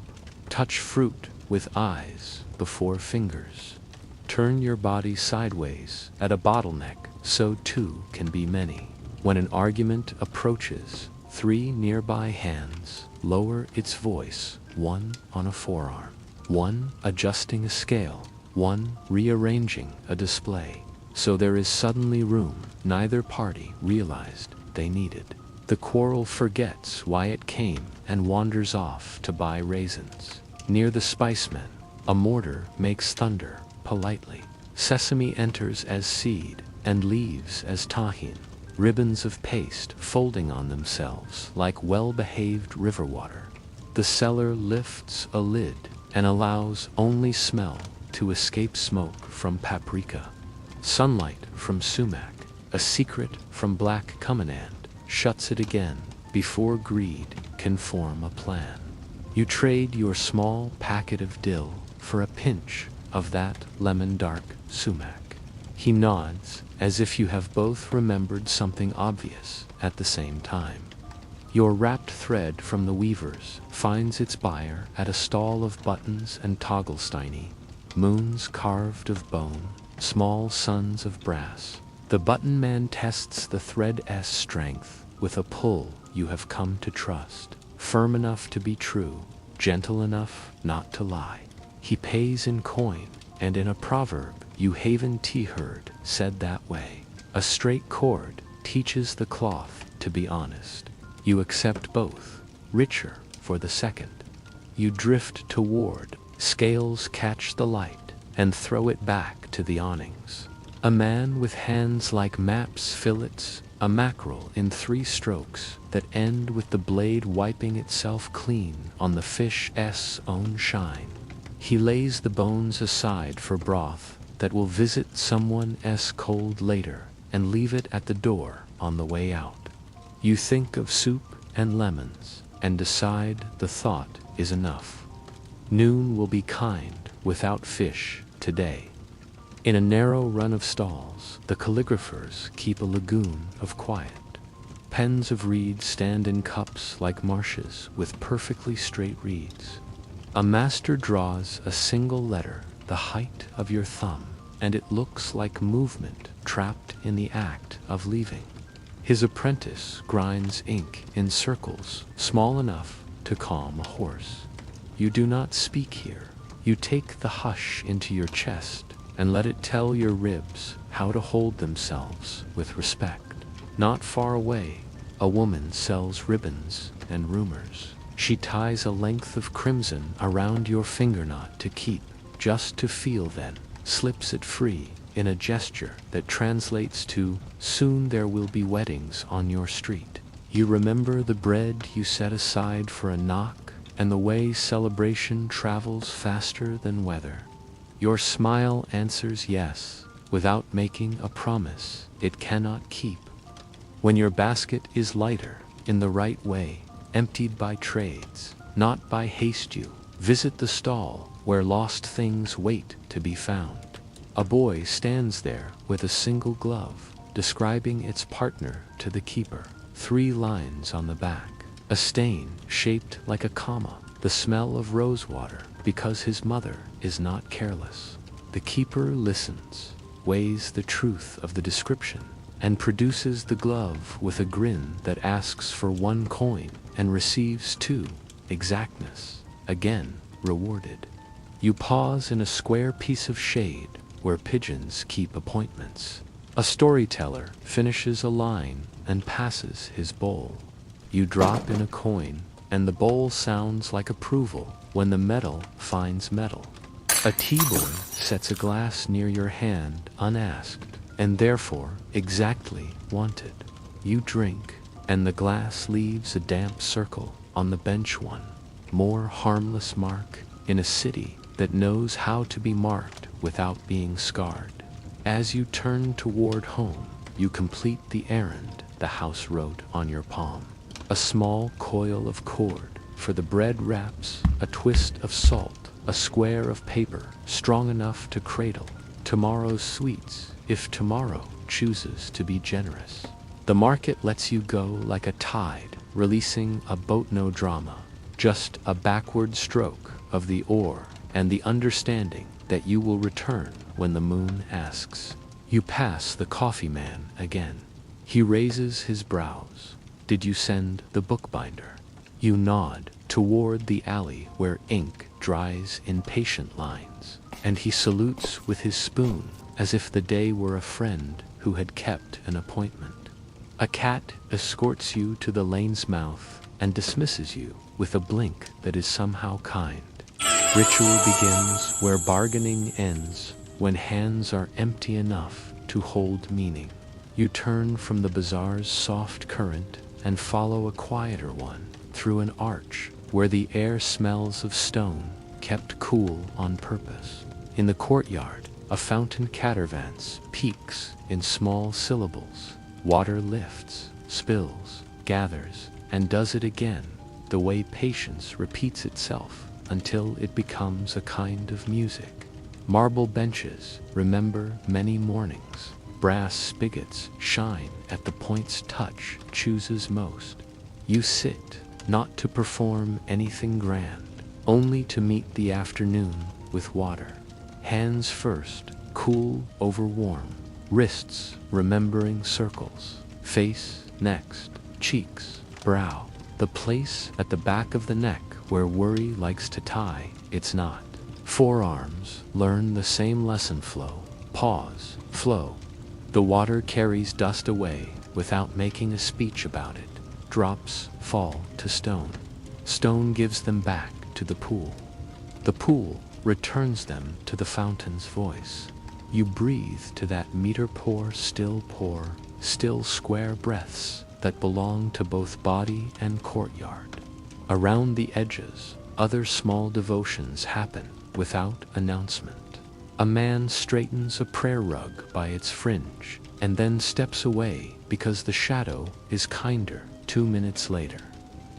Touch fruit with eyes before fingers. Turn your body sideways at a bottleneck so two can be many. When an argument approaches, 3 nearby hands lower its voice, 1 on a forearm, 1 adjusting a scale, 1 rearranging a display. So there is suddenly room neither party realized they needed. The quarrel forgets why it came and wanders off to buy raisins. Near the spicemen, a mortar makes thunder politely. Sesame enters as seed, and leaves as tahin, ribbons of paste folding on themselves like well-behaved river water. The cellar lifts a lid and allows only smell to escape, smoke from paprika, sunlight from sumac, a secret from black commandant shuts it again before greed can form a plan. You trade your small packet of dill for a pinch of that lemon-dark sumac. He nods as if you have both remembered something obvious at the same time. Your wrapped thread from the weavers finds its buyer at a stall of buttons and togglesteiny, moons carved of bone, small suns of brass. The button man tests the thread's strength with a pull you have come to trust, firm enough to be true, gentle enough not to lie. He pays in coin, and in a proverb you Haven tea heard said that way. A straight cord teaches the cloth to be honest. You accept both, richer for the second. You drift toward, scales catch the light, and throw it back to the awnings. A man with hands like maps fillets a mackerel in 3 strokes that end with the blade wiping itself clean on the fish's own shine. He lays the bones aside for broth that will visit someone's cold later and leave it at the door on the way out. You think of soup and lemons and decide the thought is enough. Noon will be kind without fish today. In a narrow run of stalls, the calligraphers keep a lagoon of quiet. Pens of reeds stand in cups like marshes with perfectly straight reeds. A master draws a single letter the height of your thumb, and it looks like movement trapped in the act of leaving. His apprentice grinds ink in circles small enough to calm a horse. You do not speak here. You take the hush into your chest and let it tell your ribs how to hold themselves with respect. Not far away, a woman sells ribbons and rumors. She ties a length of crimson around your finger knot to keep, just to feel, then slips it free in a gesture that translates to, soon there will be weddings on your street. You remember the bread you set aside for a knock and the way celebration travels faster than weather. Your smile answers yes, without making a promise it cannot keep. When your basket is lighter, in the right way, emptied by trades, not by haste, you visit the stall where lost things wait to be found. A boy stands there with a single glove, describing its partner to the keeper. 3 lines on the back, a stain shaped like a comma, the smell of rosewater, because his mother is not careless. The keeper listens, weighs the truth of the description, and produces the glove with a grin that asks for 1 coin and receives 2, exactness, again rewarded. You pause in a square piece of shade where pigeons keep appointments. A storyteller finishes a line and passes his bowl. You drop in a coin, and the bowl sounds like approval when the metal finds metal. A tea boy sets a glass near your hand unasked, and therefore exactly wanted. You drink, and the glass leaves a damp circle on the bench, one more harmless mark in a city that knows how to be marked without being scarred. As you turn toward home, you complete the errand the house wrote on your palm. A small coil of cord for the bread wraps, a twist of salt, a square of paper strong enough to cradle tomorrow's sweets if tomorrow chooses to be generous. The market lets you go like a tide, releasing a boat-no drama, just a backward stroke of the oar and the understanding that you will return when the moon asks. You pass the coffee man again. He raises his brows. Did you send the bookbinder? You nod toward the alley where ink dries in patient lines, and he salutes with his spoon as if the day were a friend who had kept an appointment. A cat escorts you to the lane's mouth and dismisses you with a blink that is somehow kind. Ritual begins where bargaining ends, when hands are empty enough to hold meaning. You turn from the bazaar's soft current and follow a quieter one through an arch where the air smells of stone kept cool on purpose. In the courtyard, a fountain catervaans peaks in small syllables. Water lifts, spills, gathers, and does it again, the way patience repeats itself until it becomes a kind of music. Marble benches remember many mornings. Brass spigots shine at the point's touch chooses most. You sit, not to perform anything grand, only to meet the afternoon with water. Hands first, cool over warm. Wrists remembering circles. Face next, cheeks, brow. The place at the back of the neck where worry likes to tie its knot. Forearms learn the same lesson flow. Pause, flow. The water carries dust away without making a speech about it. Drops fall to stone. Stone gives them back to the pool. The pool returns them to the fountain's voice. You breathe to that meter pour, still square breaths that belong to both body and courtyard. Around the edges, other small devotions happen without announcement. A man straightens a prayer rug by its fringe and then steps away because the shadow is kinder 2 minutes later.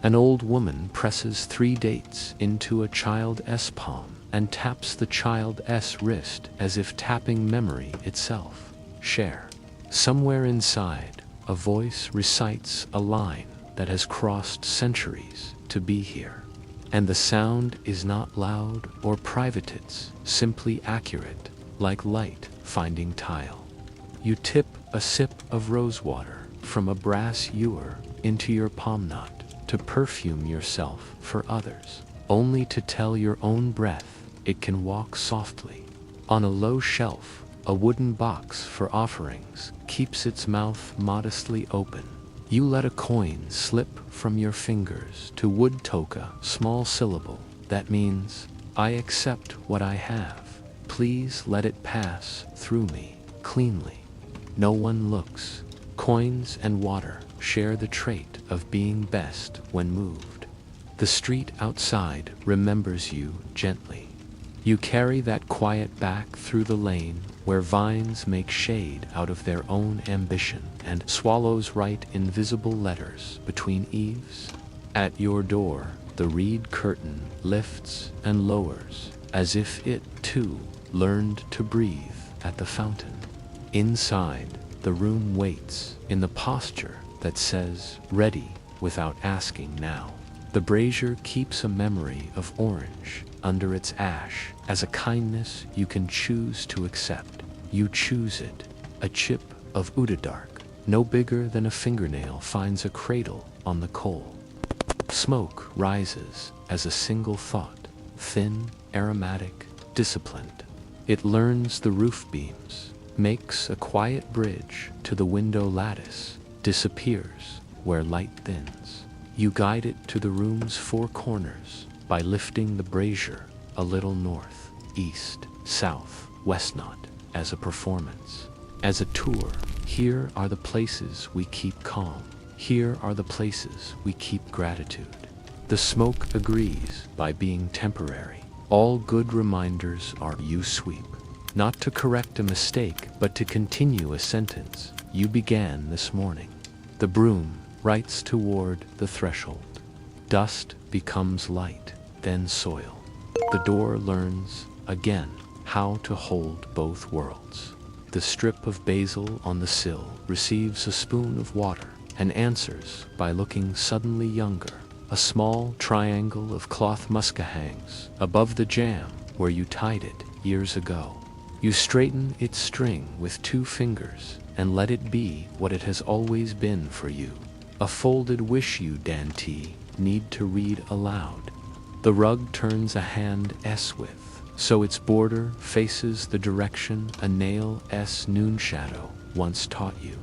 An old woman presses 3 dates into a child's palm and taps the child's wrist as if tapping memory itself. Share. Somewhere inside, a voice recites a line that has crossed centuries to be here. And the sound is not loud or private, it's simply accurate, like light finding tile. You tip a sip of rosewater from a brass ewer into your palm knot to perfume yourself for others, only to tell your own breath it can walk softly. On a low shelf, a wooden box for offerings keeps its mouth modestly open. You let a coin slip from your fingers to wood toka, small syllable. That means, I accept what I have. Please let it pass through me, cleanly. No one looks. Coins and water share the trait of being best when moved. The street outside remembers you gently. You carry that quiet back through the lane where vines make shade out of their own ambition and swallows write invisible letters between eaves. At your door, the reed curtain lifts and lowers as if it, too, learned to breathe at the fountain. Inside, the room waits in the posture that says, ready without asking now. The brazier keeps a memory of orange under its ash as a kindness you can choose to accept. You choose it. A chip of Udadark, no bigger than a fingernail, finds a cradle on the coal. Smoke rises as a single thought, thin, aromatic, disciplined. It learns the roof beams, makes a quiet bridge to the window lattice, disappears where light thins. You guide it to the room's 4 corners by lifting the brazier a little north, east, south, west, not as a performance, as a tour. Here are the places we keep calm. Here are the places we keep gratitude. The smoke agrees by being temporary. All good reminders are you sweep. Not to correct a mistake, but to continue a sentence you began this morning. The broom writes toward the threshold. Dust becomes light, then soil. The door learns, again, how to hold both worlds. The strip of basil on the sill receives a spoon of water and answers by looking suddenly younger. A small triangle of cloth muska hangs above the jam where you tied it years ago. You straighten its string with 2 fingers and let it be what it has always been for you. A folded wish you, Dante, need to read aloud. The rug turns a hand S width, so its border faces the direction a nail S noon shadow once taught you.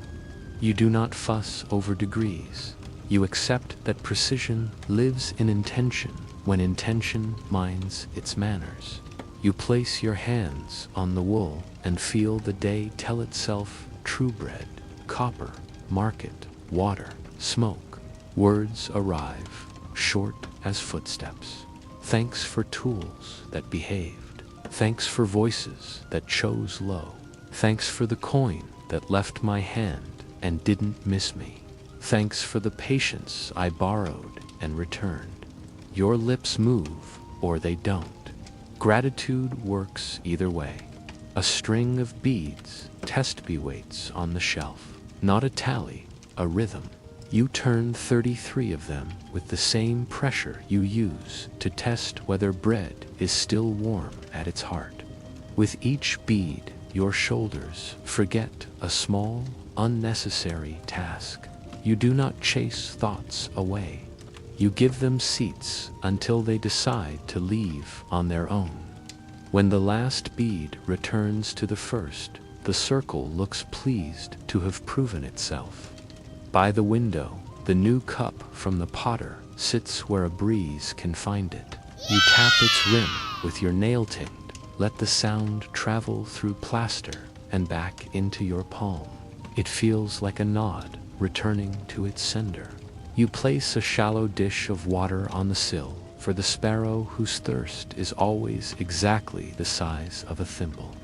You do not fuss over degrees. You accept that precision lives in intention when intention minds its manners. You place your hands on the wool and feel the day tell itself true bread, copper, market, water, smoke. Words arrive, short as footsteps. Thanks for tools that behaved. Thanks for voices that chose low. Thanks for the coin that left my hand and didn't miss me. Thanks for the patience I borrowed and returned. Your lips move or they don't. Gratitude works either way. A string of beads, test waits on the shelf. Not a tally, a rhythm. You turn 33 of them with the same pressure you use to test whether bread is still warm at its heart. With each bead, your shoulders forget a small, unnecessary task. You do not chase thoughts away. You give them seats until they decide to leave on their own. When the last bead returns to the first, the circle looks pleased to have proven itself. By the window, the new cup from the potter sits where a breeze can find it. You tap its rim with your nail tipped. Let the sound travel through plaster and back into your palm. It feels like a nod, returning to its sender. You place a shallow dish of water on the sill for the sparrow whose thirst is always exactly the size of a thimble.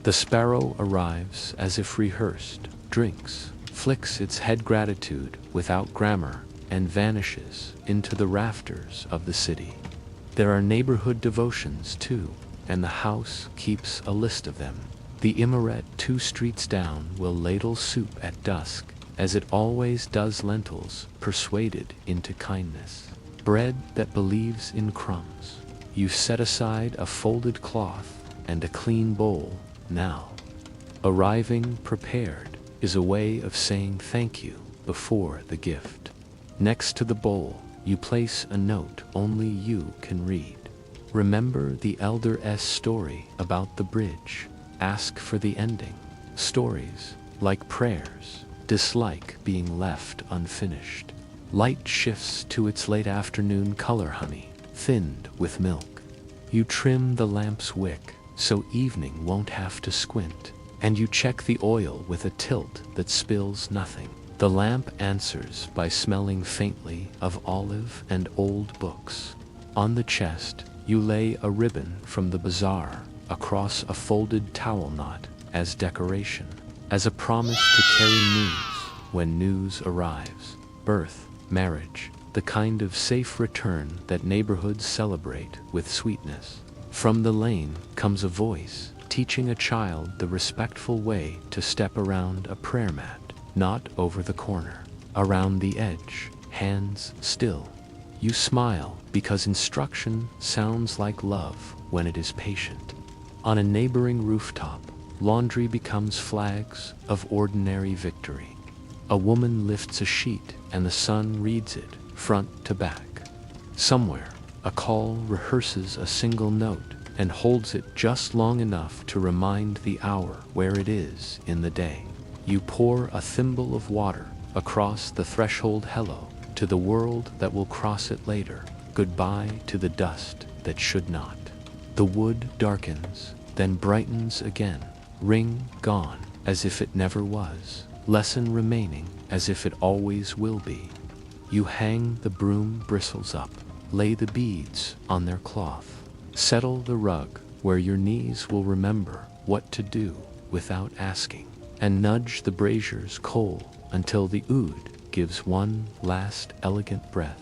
The sparrow arrives as if rehearsed, drinks, flicks its head gratitude without grammar, and vanishes into the rafters of the city. There are neighborhood devotions too, and the house keeps a list of them. The Imaret 2 streets down will ladle soup at dusk, as it always does lentils, persuaded into kindness. Bread that believes in crumbs. You set aside a folded cloth and a clean bowl now. Arriving prepared is a way of saying thank you before the gift. Next to the bowl, you place a note only you can read. Remember the elder's story about the bridge. Ask for the ending. Stories, like prayers, dislike being left unfinished. Light shifts to its late afternoon color honey, thinned with milk. You trim the lamp's wick so evening won't have to squint, and you check the oil with a tilt that spills nothing. The lamp answers by smelling faintly of olive and old books. On the chest, you lay a ribbon from the bazaar across a folded towel knot as decoration, as a promise to carry news when news arrives. Birth, marriage, the kind of safe return that neighborhoods celebrate with sweetness. From the lane comes a voice, teaching a child the respectful way to step around a prayer mat, not over the corner. Around the edge, hands still. You smile because instruction sounds like love when it is patient. On a neighboring rooftop, laundry becomes flags of ordinary victory. A woman lifts a sheet and the sun reads it front to back. Somewhere, a call rehearses a single note and holds it just long enough to remind the hour where it is in the day. You pour a thimble of water across the threshold. Hello to the world that will cross it later. Goodbye to the dust that should not. The wood darkens, then brightens again. Ring gone as if it never was. Lesson remaining as if it always will be. You hang the broom bristles up. Lay the beads on their cloth. Settle the rug where your knees will remember what to do without asking. And nudge the brazier's coal until the oud gives one last elegant breath.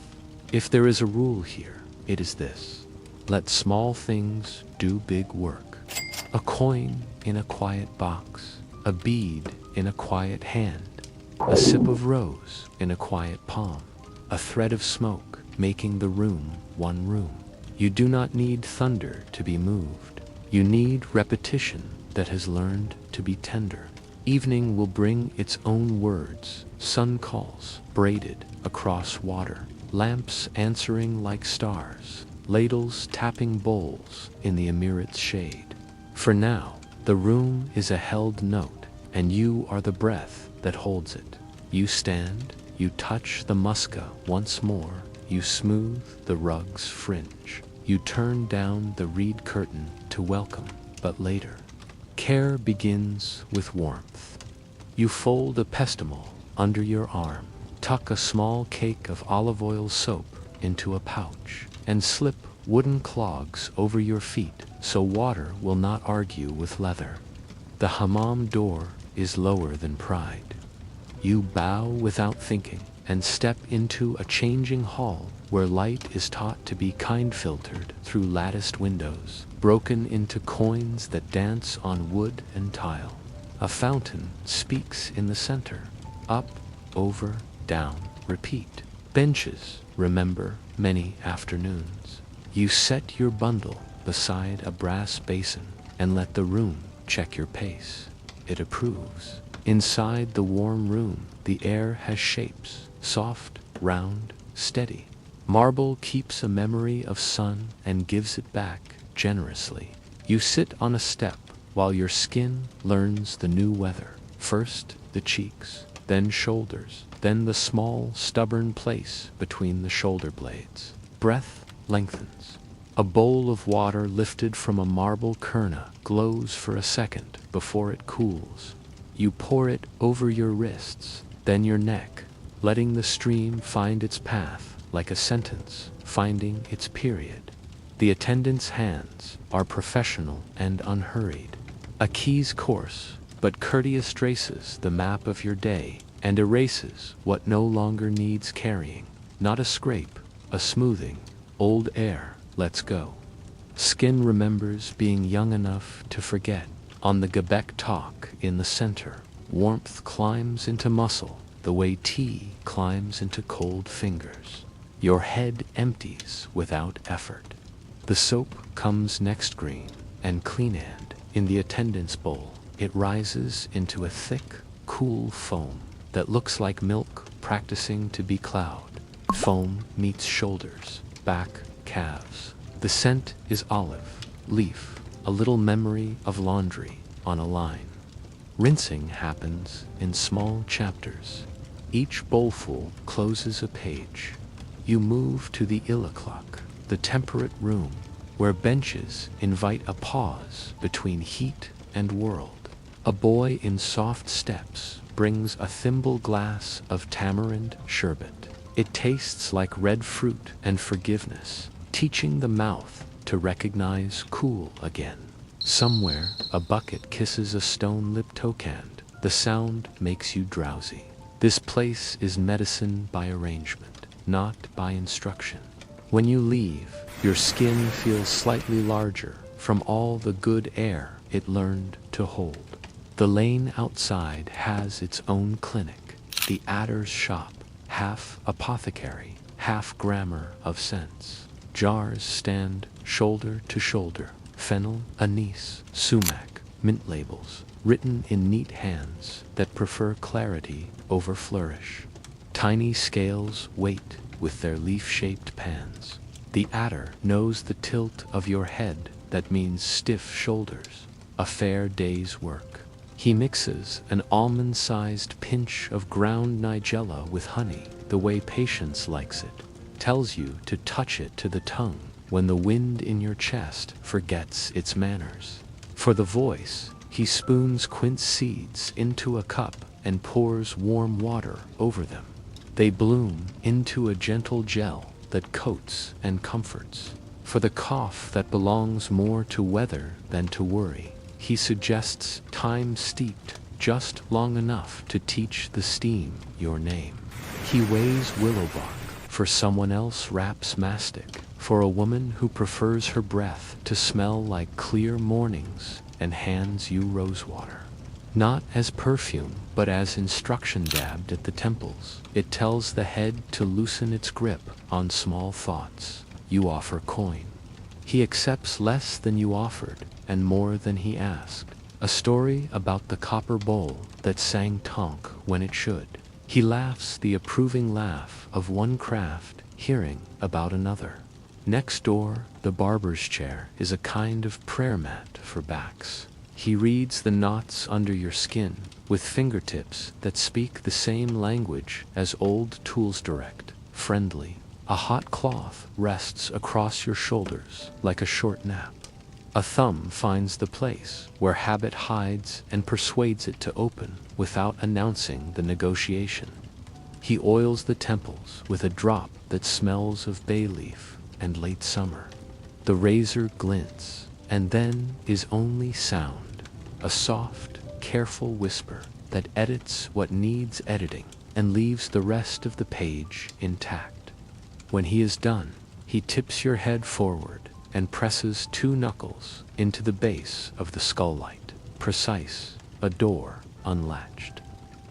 If there is a rule here, it is this: let small things do big work. A coin in a quiet box, a bead in a quiet hand, a sip of rose in a quiet palm, a thread of smoke making the room one room. You do not need thunder to be moved. You need repetition that has learned to be tender. Evening will bring its own words, sun calls braided across water, lamps answering like stars, ladles tapping bowls in the emirat's shade. For now, the room is a held note, and you are the breath that holds it. You stand, you touch the muska once more, you smooth the rug's fringe. You turn down the reed curtain to welcome, but later. Care begins with warmth. You fold a pestimol under your arm, tuck a small cake of olive oil soap into a pouch, and slip wooden clogs over your feet so water will not argue with leather. The hammam door is lower than pride. You bow without thinking and step into a changing hall where light is taught to be kind-filtered through latticed windows, broken into coins that dance on wood and tile. A fountain speaks in the center. Up, over, down, repeat. Benches remember many afternoons. You set your bundle beside a brass basin and let the room check your pace. It approves. Inside the warm room, the air has shapes, soft, round, steady. Marble keeps a memory of sun and gives it back generously. You sit on a step while your skin learns the new weather. First the cheeks, then shoulders, then the small, stubborn place between the shoulder blades. Breath lengthens. A bowl of water lifted from a marble kurna glows for a second before it cools. You pour it over your wrists, then your neck, letting the stream find its path like a sentence finding its period. The attendant's hands are professional and unhurried. A keys coarse but courteous traces the map of your day and erases what no longer needs carrying. Not a scrape, a smoothing. Old air lets go. Skin remembers being young enough to forget. On the Gebek talk in the center, warmth climbs into muscle the way tea climbs into cold fingers. Your head empties without effort. The soap comes next green and clean, and in the attendant's bowl, it rises into a thick, cool foam that looks like milk practicing to be cloud. Foam meets shoulders, back, calves. The scent is olive, leaf, a little memory of laundry on a line. Rinsing happens in small chapters. Each bowlful closes a page. You move to the ilaklak, the temperate room, where benches invite a pause between heat and world. A boy in soft steps brings a thimble glass of tamarind sherbet. It tastes like red fruit and forgiveness, teaching the mouth to recognize cool again. Somewhere, a bucket kisses a stone-lipped tokand. The sound makes you drowsy. This place is medicine by arrangement, not by instruction. When you leave, your skin feels slightly larger from all the good air it learned to hold. The lane outside has its own clinic, the adder's shop, half apothecary, half grammar of sense. Jars stand shoulder to shoulder, fennel, anise, sumac, mint labels, written in neat hands that prefer clarity over flourish. Tiny scales wait with their leaf-shaped pans. The adder knows the tilt of your head that means stiff shoulders, a fair day's work. He mixes an almond-sized pinch of ground nigella with honey the way patience likes it, tells you to touch it to the tongue when the wind in your chest forgets its manners. For the voice, he spoons quince seeds into a cup and pours warm water over them. They bloom into a gentle gel that coats and comforts. For the cough that belongs more to weather than to worry, he suggests time steeped just long enough to teach the steam your name. He weighs willow bark, for someone else wraps mastic, for a woman who prefers her breath to smell like clear mornings and hands you rosewater. Not as perfume, but as instruction dabbed at the temples. It tells the head to loosen its grip on small thoughts. You offer coin. He accepts less than you offered and more than he asked. A story about the copper bowl that sang tonk when it should. He laughs the approving laugh of one craft hearing about another. Next door, the barber's chair is a kind of prayer mat for backs. He reads the knots under your skin with fingertips that speak the same language as old tools direct, friendly. A hot cloth rests across your shoulders like a short nap. A thumb finds the place where habit hides and persuades it to open without announcing the negotiation. He oils the temples with a drop that smells of bay leaf and late summer. The razor glints, and then is only sound, a soft, careful whisper that edits what needs editing and leaves the rest of the page intact. When he is done, he tips your head forward and presses 2 knuckles into the base of the skull light, precise, a door unlatched.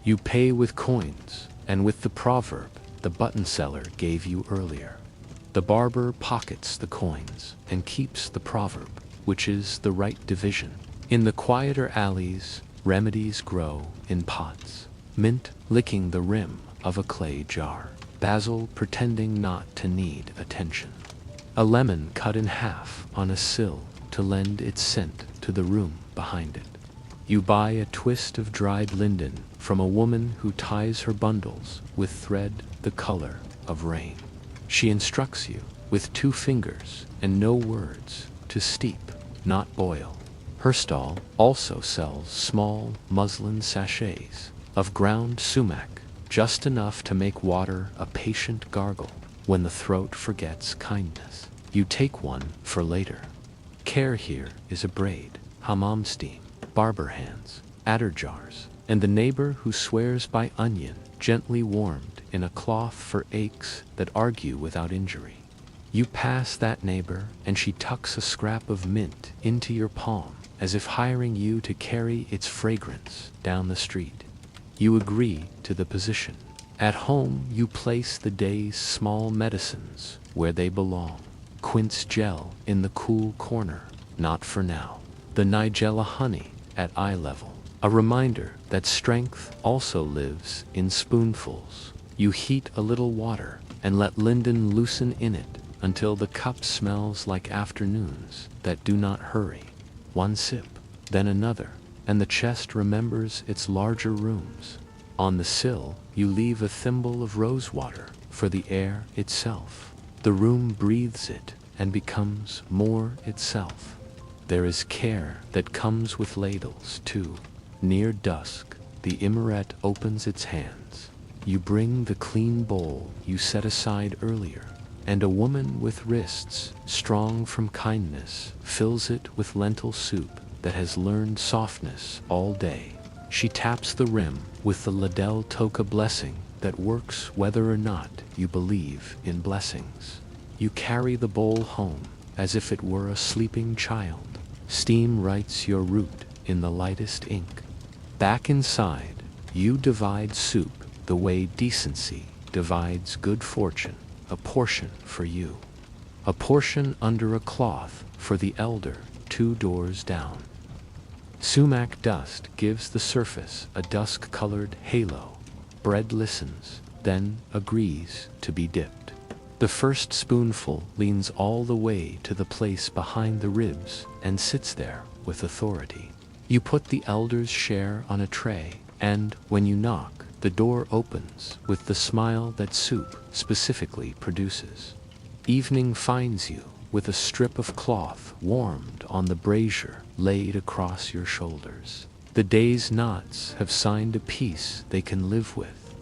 You pay with coins, and with the proverb the button seller gave you earlier. The barber pockets the coins and keeps the proverb, which is the right division. In the quieter alleys, remedies grow in pots, mint licking the rim of a clay jar, basil pretending not to need attention, a lemon cut in half on a sill to lend its scent to the room behind it. You buy a twist of dried linden from a woman who ties her bundles with thread the color of rain. She instructs you, with 2 fingers and no words, to steep, not boil. Her stall also sells small muslin sachets of ground sumac, just enough to make water a patient gargle when the throat forgets kindness. You take one for later. Care here is a braid, hamam steam, barber hands, adder jars, and the neighbor who swears by onion gently warmed in a cloth for aches that argue without injury. You pass that neighbor and she tucks a scrap of mint into your palm as if hiring you to carry its fragrance down the street. You agree to the position. At home you place the day's small medicines where they belong. Quince gel in the cool corner, not for now. The nigella honey at eye level, a reminder that strength also lives in spoonfuls. You heat a little water and let linden loosen in it until the cup smells like afternoons that do not hurry. 1 sip, then another, and the chest remembers its larger rooms. On the sill, you leave a thimble of rose water for the air itself. The room breathes it and becomes more itself. There is care that comes with ladles, too. Near dusk, the immerette opens its hands. You bring the clean bowl you set aside earlier, and a woman with wrists strong from kindness fills it with lentil soup that has learned softness all day. She taps the rim with the Ladell Toka blessing that works whether or not you believe in blessings. You carry the bowl home as if it were a sleeping child. Steam writes your route in the lightest ink. Back inside, you divide soup the way decency divides good fortune, a portion for you. A portion under a cloth for the elder 2 doors down. Sumac dust gives the surface a dusk-colored halo. Bread listens, then agrees to be dipped. The first spoonful leans all the way to the place behind the ribs and sits there with authority. You put the elder's share on a tray, and when you knock, the door opens with the smile that soup specifically produces. Evening finds you with a strip of cloth warmed on the brazier laid across your shoulders. The day's knots have signed a peace they can live with.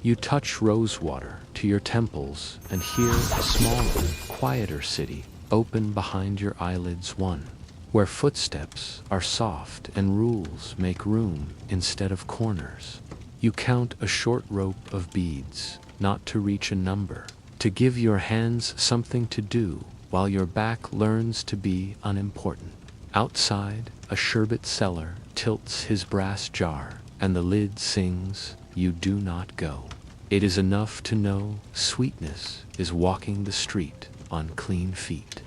You touch rosewater to your temples and hear a smaller, quieter city open behind your eyelids, one where footsteps are soft and rules make room instead of corners. You count a short rope of beads, not to reach a number, to give your hands something to do while your back learns to be unimportant. Outside, a sherbet seller tilts his brass jar, and the lid sings, "You do not go." It is enough to know sweetness is walking the street on clean feet.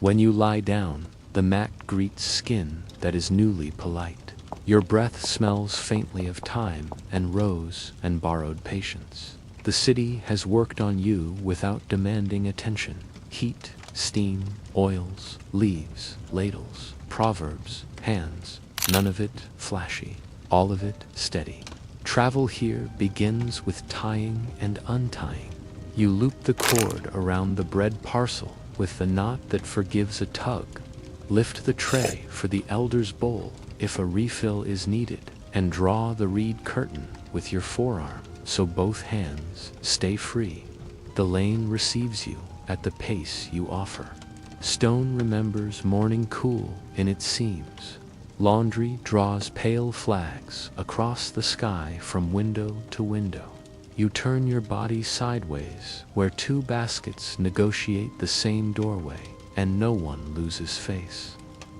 When you lie down, the mat greets skin that is newly polite. Your breath smells faintly of time and rose and borrowed patience. The city has worked on you without demanding attention. Heat, steam, oils, leaves, ladles, proverbs, hands, none of it flashy, all of it steady. Travel here begins with tying and untying. You loop the cord around the bread parcel with the knot that forgives a tug. Lift the tray for the elder's bowl if a refill is needed, and draw the reed curtain with your forearm so both hands stay free. The lane receives you at the pace you offer. Stone remembers morning cool in its seams. Laundry draws pale flags across the sky from window to window. You turn your body sideways where two baskets negotiate the same doorway, and no one loses face.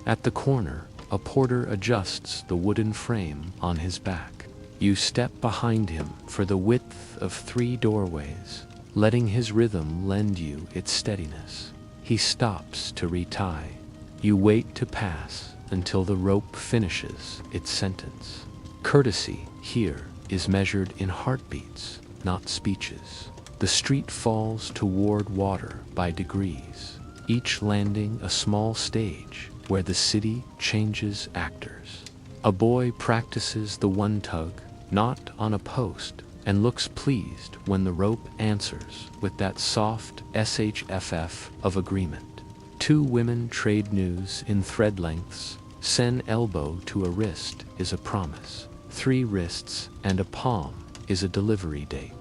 At the corner, a porter adjusts the wooden frame on his back. You step behind him for the width of 3 doorways, letting his rhythm lend you its steadiness. He stops to retie. You wait to pass until the rope finishes its sentence. Courtesy here is measured in heartbeats, not speeches. The street falls toward water by degrees, each landing a small stage where the city changes actors. A boy practices the one tug, not on a post, and looks pleased when the rope answers with that soft SHFF of agreement. 2 women trade news in thread lengths. Sen elbow to a wrist is a promise. 3 wrists and a palm is a delivery date.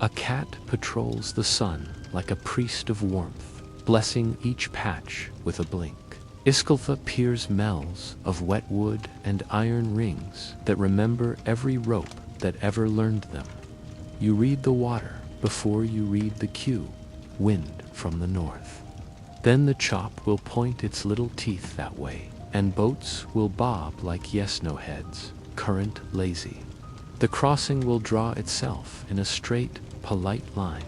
A cat patrols the sun like a priest of warmth, blessing each patch with a blink. Iskeltha peers mells of wet wood and iron rings that remember every rope that ever learned them. You read the water before you read the cue, wind from the north. Then the chop will point its little teeth that way, and boats will bob like yes-no heads, current lazy. The crossing will draw itself in a straight, polite line.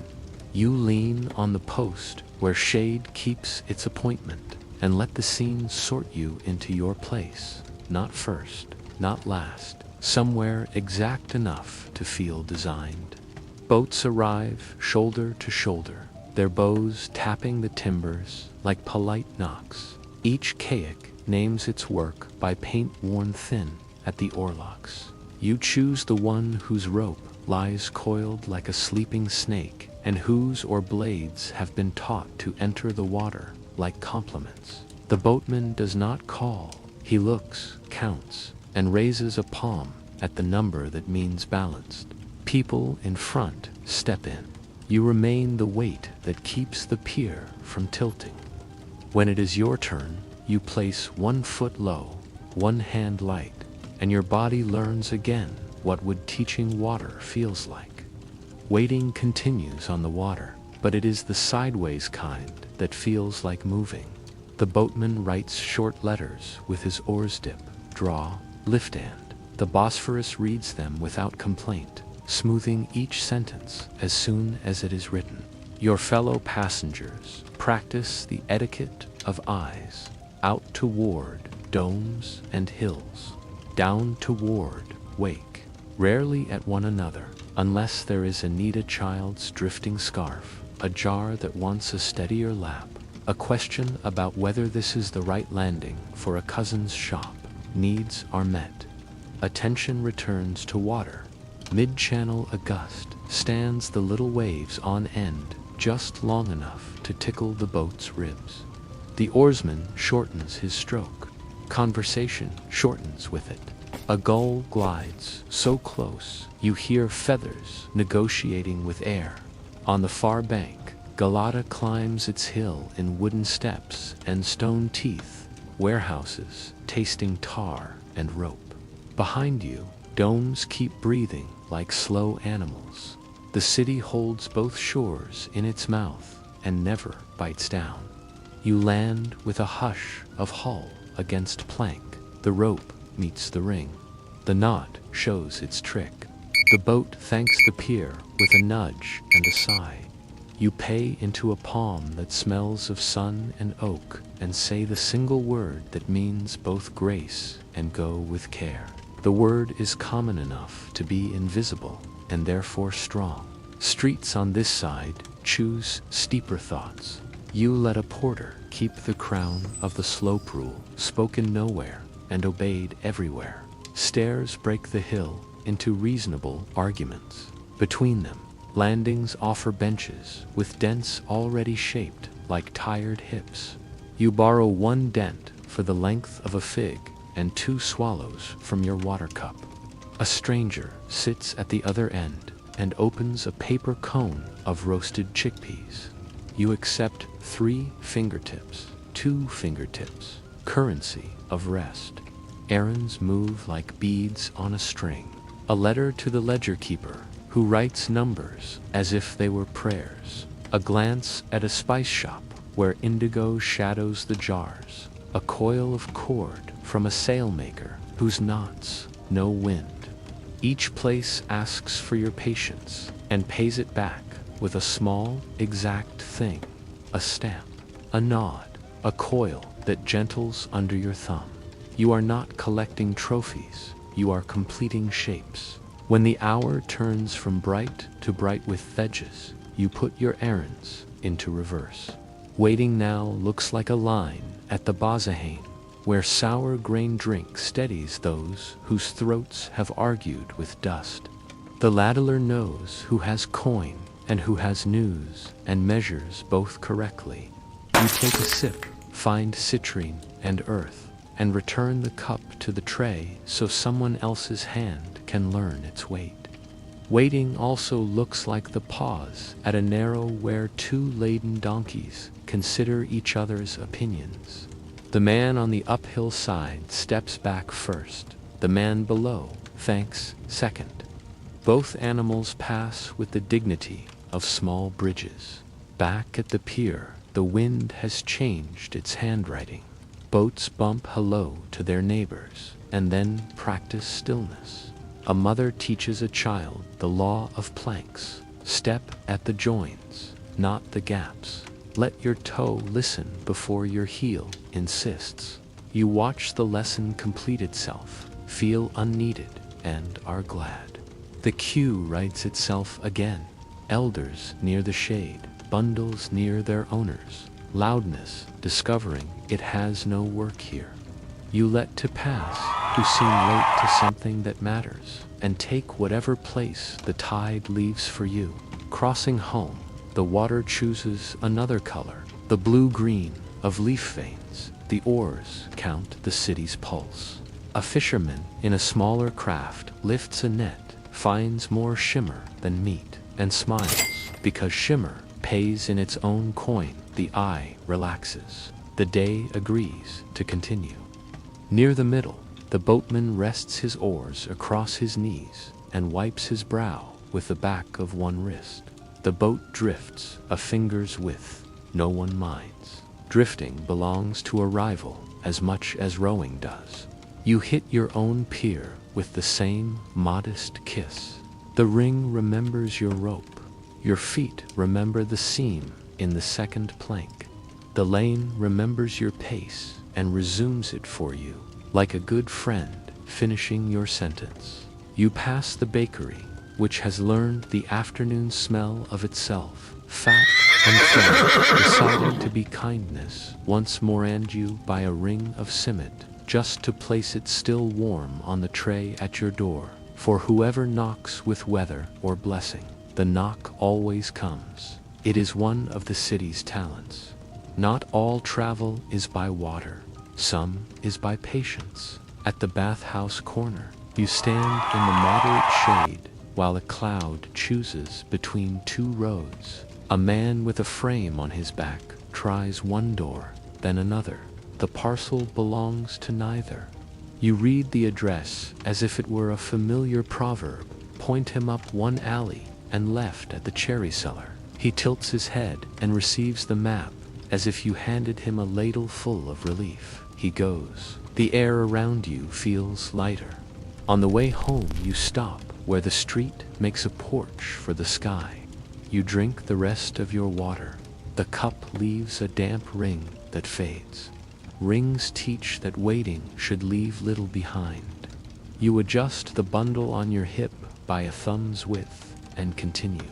You lean on the post where shade keeps its appointment, and let the scene sort you into your place, not first, not last, somewhere exact enough to feel designed. Boats arrive shoulder to shoulder, their bows tapping the timbers like polite knocks. Each kayak names its work by paint worn thin at the oarlocks. You choose the one whose rope lies coiled like a sleeping snake, and whose oar blades have been taught to enter the water like compliments. The boatman does not call. He looks, counts, and raises a palm at the number that means balanced. People in front step in. You remain the weight that keeps the pier from tilting. When it is your turn, you place 1 foot low, 1 hand light, and your body learns again what wood teaching water feels like. Waiting continues on the water, but it is the sideways kind that feels like moving. The boatman writes short letters with his oars dip, draw, lift and. The Bosphorus reads them without complaint, smoothing each sentence as soon as it is written. Your fellow passengers practice the etiquette of eyes, out toward domes and hills, down toward wake, rarely at one another, unless there is a Nita child's drifting scarf, a jar that wants a steadier lap, a question about whether this is the right landing for a cousin's shop. Needs are met. Attention returns to water. Mid-channel a gust stands the little waves on end, just long enough to tickle the boat's ribs. The oarsman shortens his stroke. Conversation shortens with it. A gull glides so close you hear feathers negotiating with air. On the far bank, Galata climbs its hill in wooden steps and stone teeth, warehouses tasting tar and rope. Behind you, domes keep breathing like slow animals. The city holds both shores in its mouth and never bites down. You land with a hush of hull against plank. The rope meets the ring. The knot shows its trick. The boat thanks the pier with a nudge and a sigh. You pay into a palm that smells of sun and oak and say the single word that means both grace and go with care. The word is common enough to be invisible and therefore strong. Streets on this side choose steeper thoughts. You let a porter keep the crown of the slope rule, spoken nowhere and obeyed everywhere. Stairs break the hill into reasonable arguments. Between them, landings offer benches with dents already shaped like tired hips. You borrow 1 dent for the length of a fig and 2 swallows from your water cup. A stranger sits at the other end and opens a paper cone of roasted chickpeas. You accept 3 fingertips, 2 fingertips, currency of rest. Errands move like beads on a string. A letter to the ledger keeper, who writes numbers as if they were prayers. A glance at a spice shop where indigo shadows the jars. A coil of cord from a sailmaker whose knots no wind. Each place asks for your patience and pays it back with a small, exact thing. A stamp, a nod, a coil that gentles under your thumb. You are not collecting trophies, you are completing shapes. When the hour turns from bright to bright with edges, you put your errands into reverse. Waiting now looks like a line at the Bazahane, where sour grain drink steadies those whose throats have argued with dust. The ladler knows who has coin and who has news, and measures both correctly. You take a sip, find citrine and earth, and return the cup to the tray so someone else's hand can learn its weight. Waiting also looks like the pause at a narrow where 2 laden donkeys consider each other's opinions. The man on the uphill side steps back first, the man below thanks second. Both animals pass with the dignity of small bridges. Back at the pier, the wind has changed its handwriting. Boats bump hello to their neighbors, and then practice stillness. A mother teaches a child the law of planks. Step at the joins, not the gaps. Let your toe listen before your heel insists. You watch the lesson complete itself, feel unneeded, and are glad. The queue writes itself again. Elders near the shade, bundles near their owners. Loudness discovering it has no work here. You let to pass who seem late to something that matters, and take whatever place the tide leaves for you. Crossing home, the water chooses another color, the blue-green of leaf veins. The oars count the city's pulse. A fisherman in a smaller craft lifts a net, finds more shimmer than meat, and smiles, because shimmer pays in its own coin. The eye relaxes. The day agrees to continue. Near the middle, the boatman rests his oars across his knees and wipes his brow with the back of one wrist. The boat drifts a finger's width. No one minds. Drifting belongs to a rival as much as rowing does. You hit your own pier with the same modest kiss. The ring remembers your rope. Your feet remember the seam in the second plank. The lane remembers your pace and resumes it for you, like a good friend finishing your sentence. You pass the bakery, which has learned the afternoon smell of itself, fat and fat, deciding to be kindness, once more and you by a ring of cement, just to place it still warm on the tray at your door. For whoever knocks with weather or blessing, the knock always comes. It is one of the city's talents. Not all travel is by water. Some is by patience. At the bathhouse corner, you stand in the moderate shade while a cloud chooses between 2 roads. A man with a frame on his back tries one door, then another. The parcel belongs to neither. You read the address as if it were a familiar proverb. Point him up one alley and left at the cherry cellar. He tilts his head and receives the map as if you handed him a ladle full of relief. He goes. The air around you feels lighter. On the way home, you stop where the street makes a porch for the sky. You drink the rest of your water. The cup leaves a damp ring that fades. Rings teach that waiting should leave little behind. You adjust the bundle on your hip by a thumb's width and continue.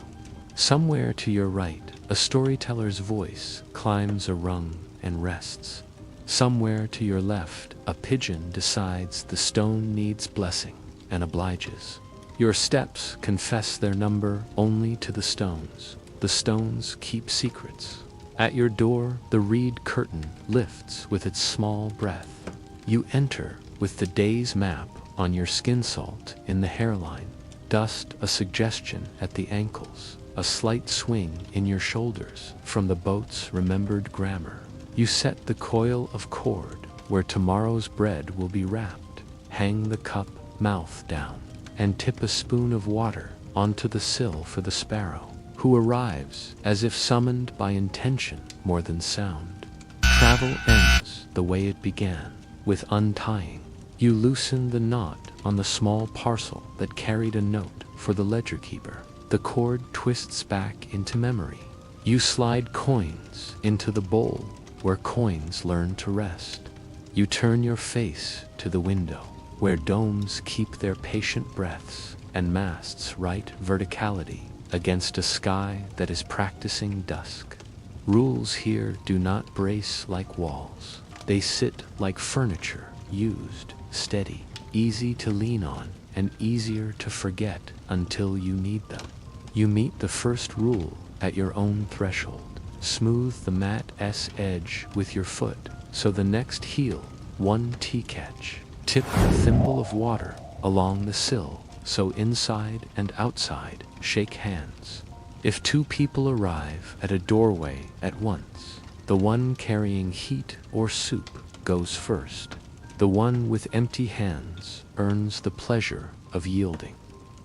Somewhere to your right, a storyteller's voice climbs a rung and rests. Somewhere to your left, a pigeon decides the stone needs blessing and obliges. Your steps confess their number only to the stones. The stones keep secrets. At your door, the reed curtain lifts with its small breath. You enter with the day's map on your skin, salt in the hairline, dust a suggestion at the ankles, a slight swing in your shoulders from the boat's remembered grammar. You set the coil of cord where tomorrow's bread will be wrapped, hang the cup mouth down, and tip a spoon of water onto the sill for the sparrow, who arrives as if summoned by intention more than sound. Travel ends the way it began, with untying. You loosen the knot on the small parcel that carried a note for the ledger keeper. The cord twists back into memory. You slide coins into the bowl where coins learn to rest. You turn your face to the window, where domes keep their patient breaths and masts write verticality against a sky that is practicing dusk. Rules here do not brace like walls. They sit like furniture, used, steady, easy to lean on, and easier to forget until you need them. You meet the first rule at your own threshold. Smooth the mat's edge with your foot, so the next heel, one tea catch. Tip a thimble of water along the sill, so inside and outside shake hands. If two people arrive at a doorway at once, the one carrying heat or soup goes first. The one with empty hands earns the pleasure of yielding.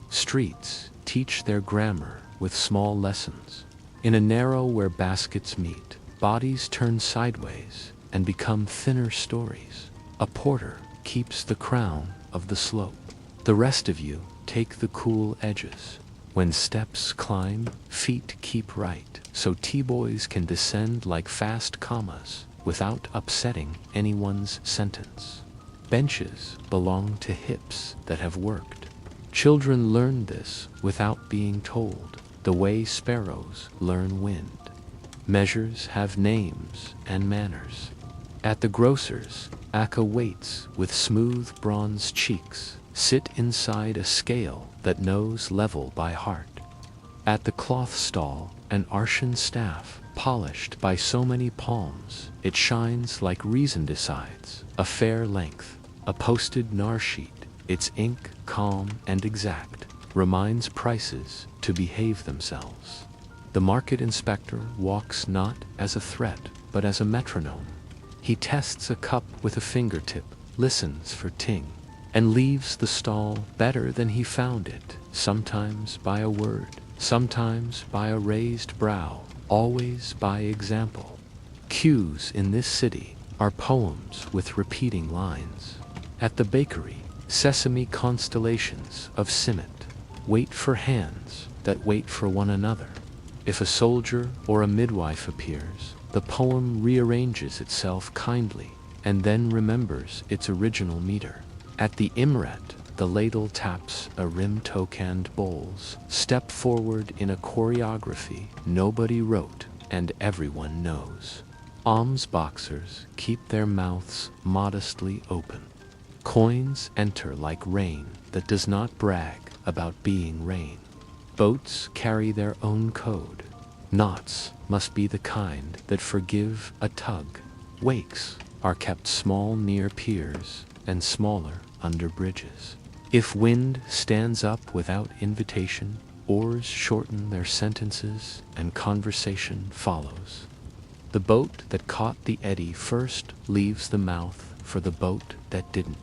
Streets teach their grammar with small lessons. In a narrow where baskets meet, bodies turn sideways and become thinner stories. A porter keeps the crown of the slope. The rest of you take the cool edges. When steps climb, feet keep right, so T-boys can descend like fast commas without upsetting anyone's sentence. Benches belong to hips that have worked. Children learn this without being told, the way sparrows learn wind. Measures have names and manners. At the grocer's, Akka waits with smooth bronze cheeks, sit inside a scale that knows level by heart. At the cloth stall, an Arshan staff, polished by so many palms, it shines like reason decides, a fair length. A posted nar sheet, its ink calm and exact, reminds prices to behave themselves. The market inspector walks not as a threat, but as a metronome. He tests a cup with a fingertip, listens for ting, and leaves the stall better than he found it, sometimes by a word, sometimes by a raised brow, always by example. Cues in this city are poems with repeating lines. At the bakery, sesame constellations of cement wait for hands that wait for one another. If a soldier or a midwife appears, the poem rearranges itself kindly and then remembers its original meter. At the imret, the ladle taps a rim tokanned bowls, step forward in a choreography nobody wrote and everyone knows. Alms boxers keep their mouths modestly open. Coins enter like rain that does not brag about being rain. Boats carry their own code. Knots must be the kind that forgive a tug. Wakes are kept small near piers and smaller under bridges. If wind stands up without invitation, oars shorten their sentences and conversation follows. The boat that caught the eddy first leaves the mouth for the boat that didn't.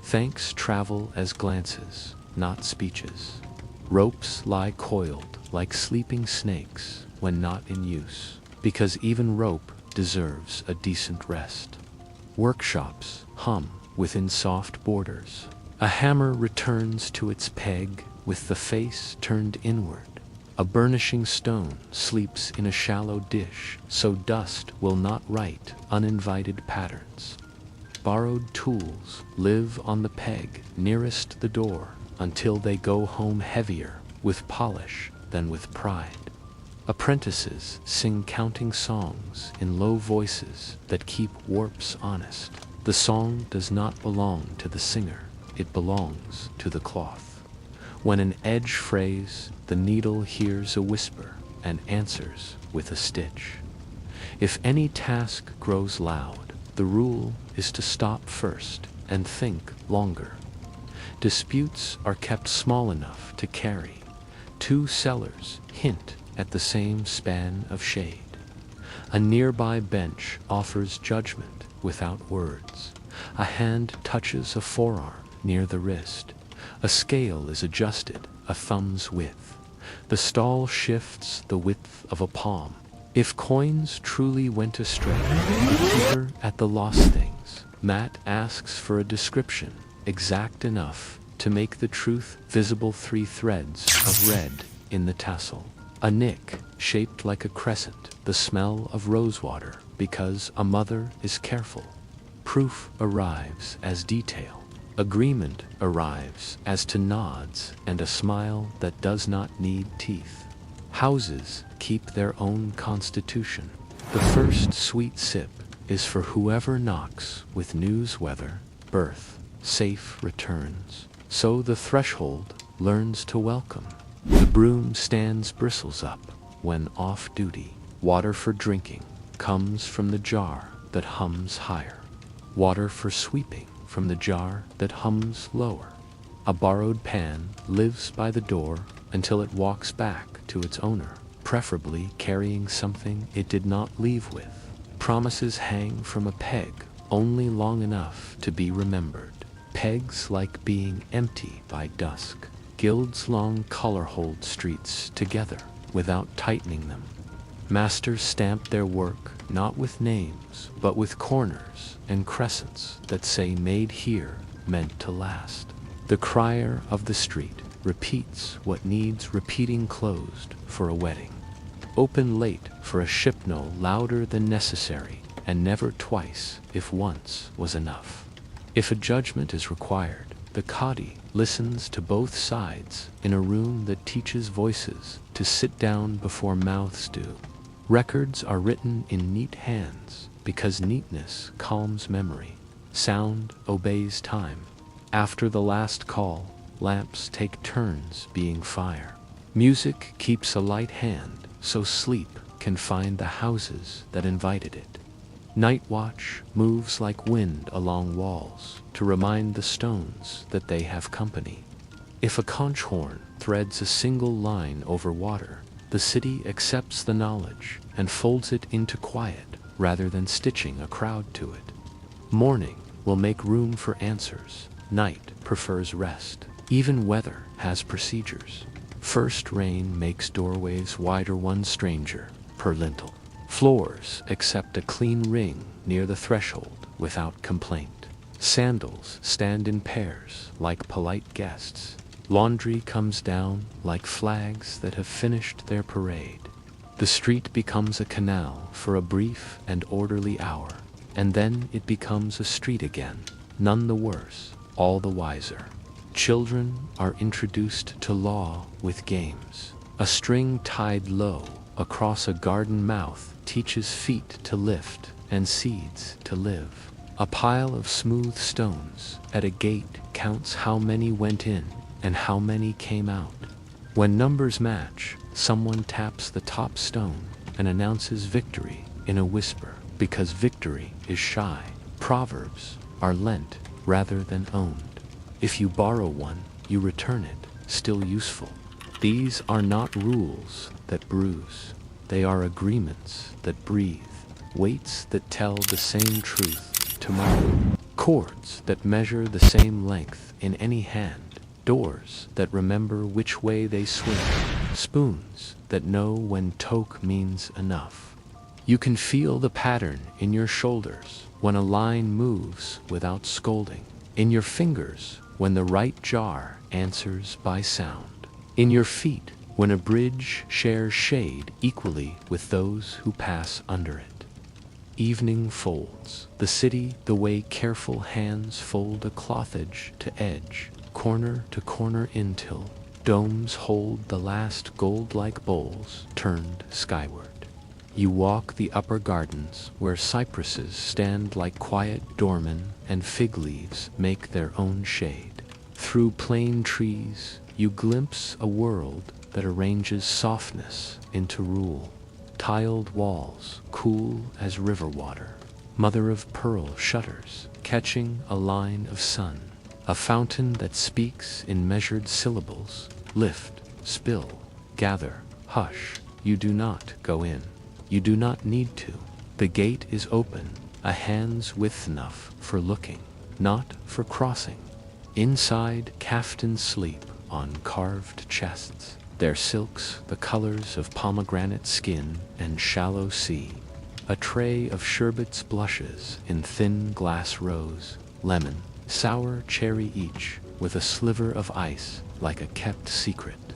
Thanks travel as glances, not speeches. Ropes lie coiled like sleeping snakes when not in use, because even rope deserves a decent rest. Workshops hum within soft borders. A hammer returns to its peg with the face turned inward. A burnishing stone sleeps in a shallow dish, so dust will not write uninvited patterns. Borrowed tools live on the peg nearest the door until they go home heavier with polish than with pride. Apprentices sing counting songs in low voices that keep warps honest. The song does not belong to the singer, it belongs to the cloth. When an edge frays, the needle hears a whisper and answers with a stitch. If any task grows loud, the rule is to stop first and think longer. Disputes are kept small enough to carry. Two cellars hint at the same span of shade. A nearby bench offers judgment without words. A hand touches a forearm near the wrist. A scale is adjusted a thumb's width. The stall shifts the width of a palm. If coins truly went astray, a keeper at the lost things. Matt asks for a description exact enough to make the truth visible. 3 threads of red in the tassel. A nick shaped like a crescent. The smell of rosewater because a mother is careful. Proof arrives as detail. Agreement arrives as to nods and a smile that does not need teeth. Houses keep their own constitution. The first sweet sip is for whoever knocks with news, weather, birth, safe returns. So the threshold learns to welcome. The broom stands bristles up when off duty. Water for drinking comes from the jar that hums higher. Water for sweeping from the jar that hums lower. A borrowed pan lives by the door until it walks back to its owner, preferably carrying something it did not leave with. Promises hang from a peg only long enough to be remembered. Pegs like being empty by dusk. Guilds long collar hold streets together without tightening them. Masters stamp their work not with names, but with corners and crescents that say made here, meant to last. The crier of the street repeats what needs repeating, closed for a wedding. Open late for a shipno, louder than necessary, and never twice if once was enough. If a judgment is required, the Qadi listens to both sides in a room that teaches voices to sit down before mouths do. Records are written in neat hands because neatness calms memory. Sound obeys time. After the last call, lamps take turns being fire. Music keeps a light hand so sleep can find the houses that invited it. Night watch moves like wind along walls to remind the stones that they have company. If a conch horn threads a single line over water, the city accepts the knowledge and folds it into quiet rather than stitching a crowd to it. Morning will make room for answers. Night prefers rest. Even weather has procedures. First rain makes doorways wider, one stranger per lintel. Floors accept a clean ring near the threshold without complaint. Sandals stand in pairs like polite guests. Laundry comes down like flags that have finished their parade. The street becomes a canal for a brief and orderly hour, and then it becomes a street again, none the worse, all the wiser. Children are introduced to law with games. A string tied low across a garden mouth teaches feet to lift and seeds to live. A pile of smooth stones at a gate counts how many went in and how many came out. When numbers match, someone taps the top stone and announces victory in a whisper, because victory is shy. Proverbs are lent rather than owned. If you borrow one, you return it, still useful. These are not rules that bruise. They are agreements that breathe, weights that tell the same truth tomorrow, cords that measure the same length in any hand, doors that remember which way they swing, spoons that know when toke means enough. You can feel the pattern in your shoulders when a line moves without scolding, in your fingers when the right jar answers by sound, in your feet when a bridge shares shade equally with those who pass under it. Evening folds the city the way careful hands fold a cloth edge to edge, corner to corner until domes hold the last gold-like bowls turned skyward. You walk the upper gardens where cypresses stand like quiet doormen and fig leaves make their own shade. Through plane trees you glimpse a world that arranges softness into rule. tiled walls, cool as river water. Mother of pearl shutters, catching a line of sun. A fountain that speaks in measured syllables. Lift, spill, gather, hush. You do not go in. You do not need to. The gate is open, a hand's width enough for looking, not for crossing. Inside, caftans sleep on carved chests, their silks the colors of pomegranate skin and shallow sea. A tray of sherbets blushes in thin glass rose, lemon, sour cherry each, with a sliver of ice like a kept secret.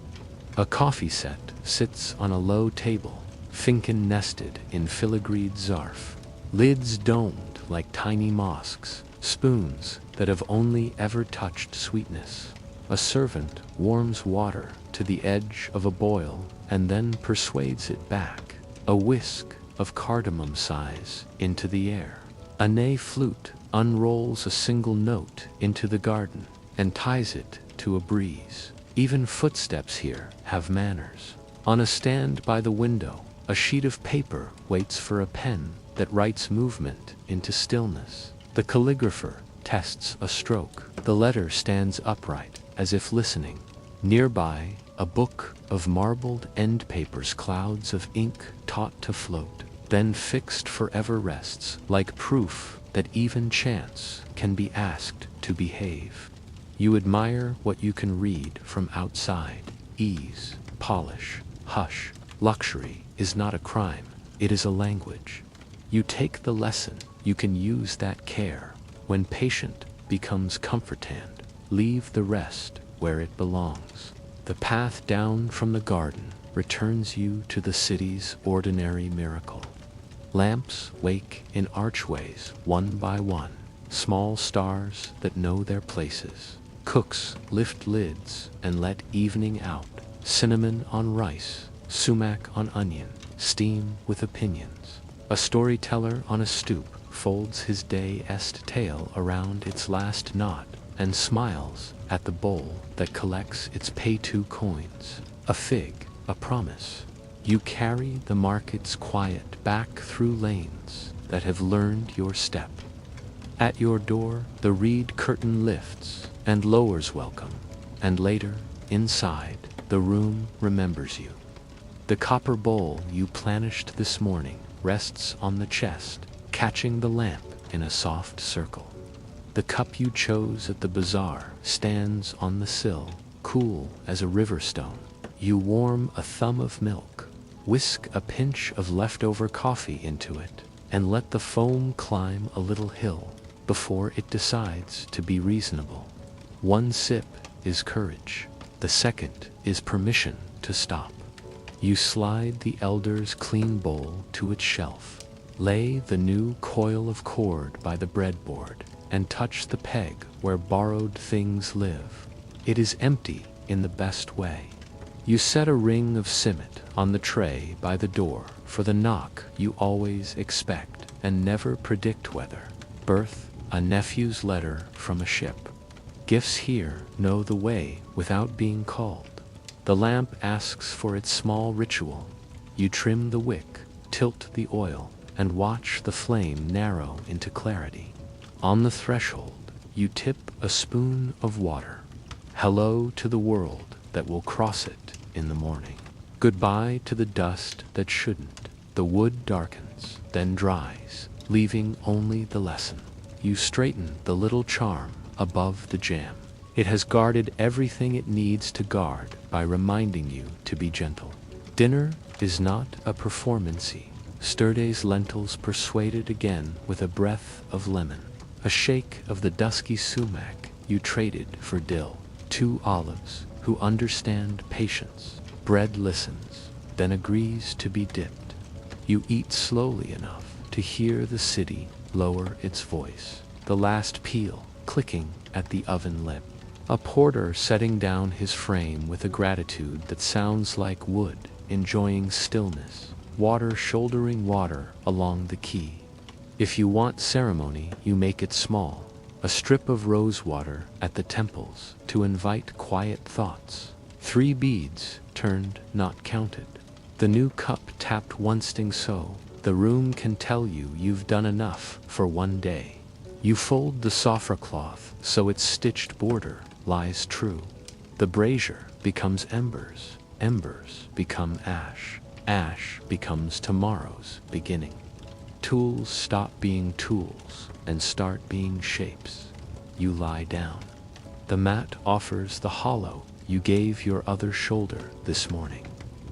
A coffee set sits on a low table, finken nested in filigreed zarf, lids domed like tiny mosques, spoons that have only ever touched sweetness. A servant warms water to the edge of a boil and then persuades it back, a whisk of cardamom size into the air. A ney flute unrolls a single note into the garden and ties it to a breeze. Even footsteps here have manners. On a stand by the window, a sheet of paper waits for a pen that writes movement into stillness. The calligrapher tests a stroke. The letter stands upright, as if listening. Nearby, a book of marbled end papers, clouds of ink taught to float, then fixed forever rests, like proof that even chance can be asked to behave. You admire what you can read from outside. Ease, polish, hush. Luxury is not a crime, it is a language. You take the lesson, you can use that care. When patient becomes comfortand, leave the rest where it belongs. The path down from the garden returns you to the city's ordinary miracle. Lamps wake in archways one by one, small stars that know their places. Cooks lift lids and let evening out. Cinnamon on rice, sumac on onion, steam with opinions. A storyteller on a stoop folds his day-est tale around its last knot and smiles at the bowl that collects its pay-to coins. A fig, a promise. You carry the market's quiet back through lanes that have learned your step. At your door, the reed curtain lifts and lowers welcome, and later, inside, the room remembers you. The copper bowl you planished this morning rests on the chest, catching the lamp in a soft circle. The cup you chose at the bazaar stands on the sill, cool as a river stone. You warm a thumb of milk, whisk a pinch of leftover coffee into it, and let the foam climb a little hill before it decides to be reasonable. One sip is courage. The second is permission to stop. You slide the elder's clean bowl to its shelf, lay the new coil of cord by the breadboard, and touch the peg where borrowed things live. It is empty in the best way. You set a ring of simmet on the tray by the door for the knock you always expect and never predict whether. Birth, a nephew's letter from a ship. Gifts here know the way without being called. The lamp asks for its small ritual. You trim the wick, tilt the oil, and watch the flame narrow into clarity. On the threshold, you tip a spoon of water. Hello to the world that will cross it in the morning. Goodbye to the dust that shouldn't. The wood darkens, then dries, leaving only the lesson. You straighten the little charm above the jam. It has guarded everything it needs to guard by reminding you to be gentle. Dinner is not a performancy. Sturde's lentils persuaded again with a breath of lemon. A shake of the dusky sumac you traded for dill. 2 olives who understand patience. Bread listens, then agrees to be dipped. You eat slowly enough to hear the city lower its voice. The last peel clicking at the oven lip. A porter setting down his frame with a gratitude that sounds like wood, enjoying stillness. Water shouldering water along the quay. If you want ceremony, you make it small. A strip of rose water at the temples to invite quiet thoughts. 3 beads turned not counted. The new cup tapped once so, the room can tell you you've done enough for one day. You fold the sofa cloth so its stitched border lies true. The brazier becomes embers, embers become ash, ash becomes tomorrow's beginning. Tools stop being tools and start being shapes. You lie down. The mat offers the hollow you gave your other shoulder this morning.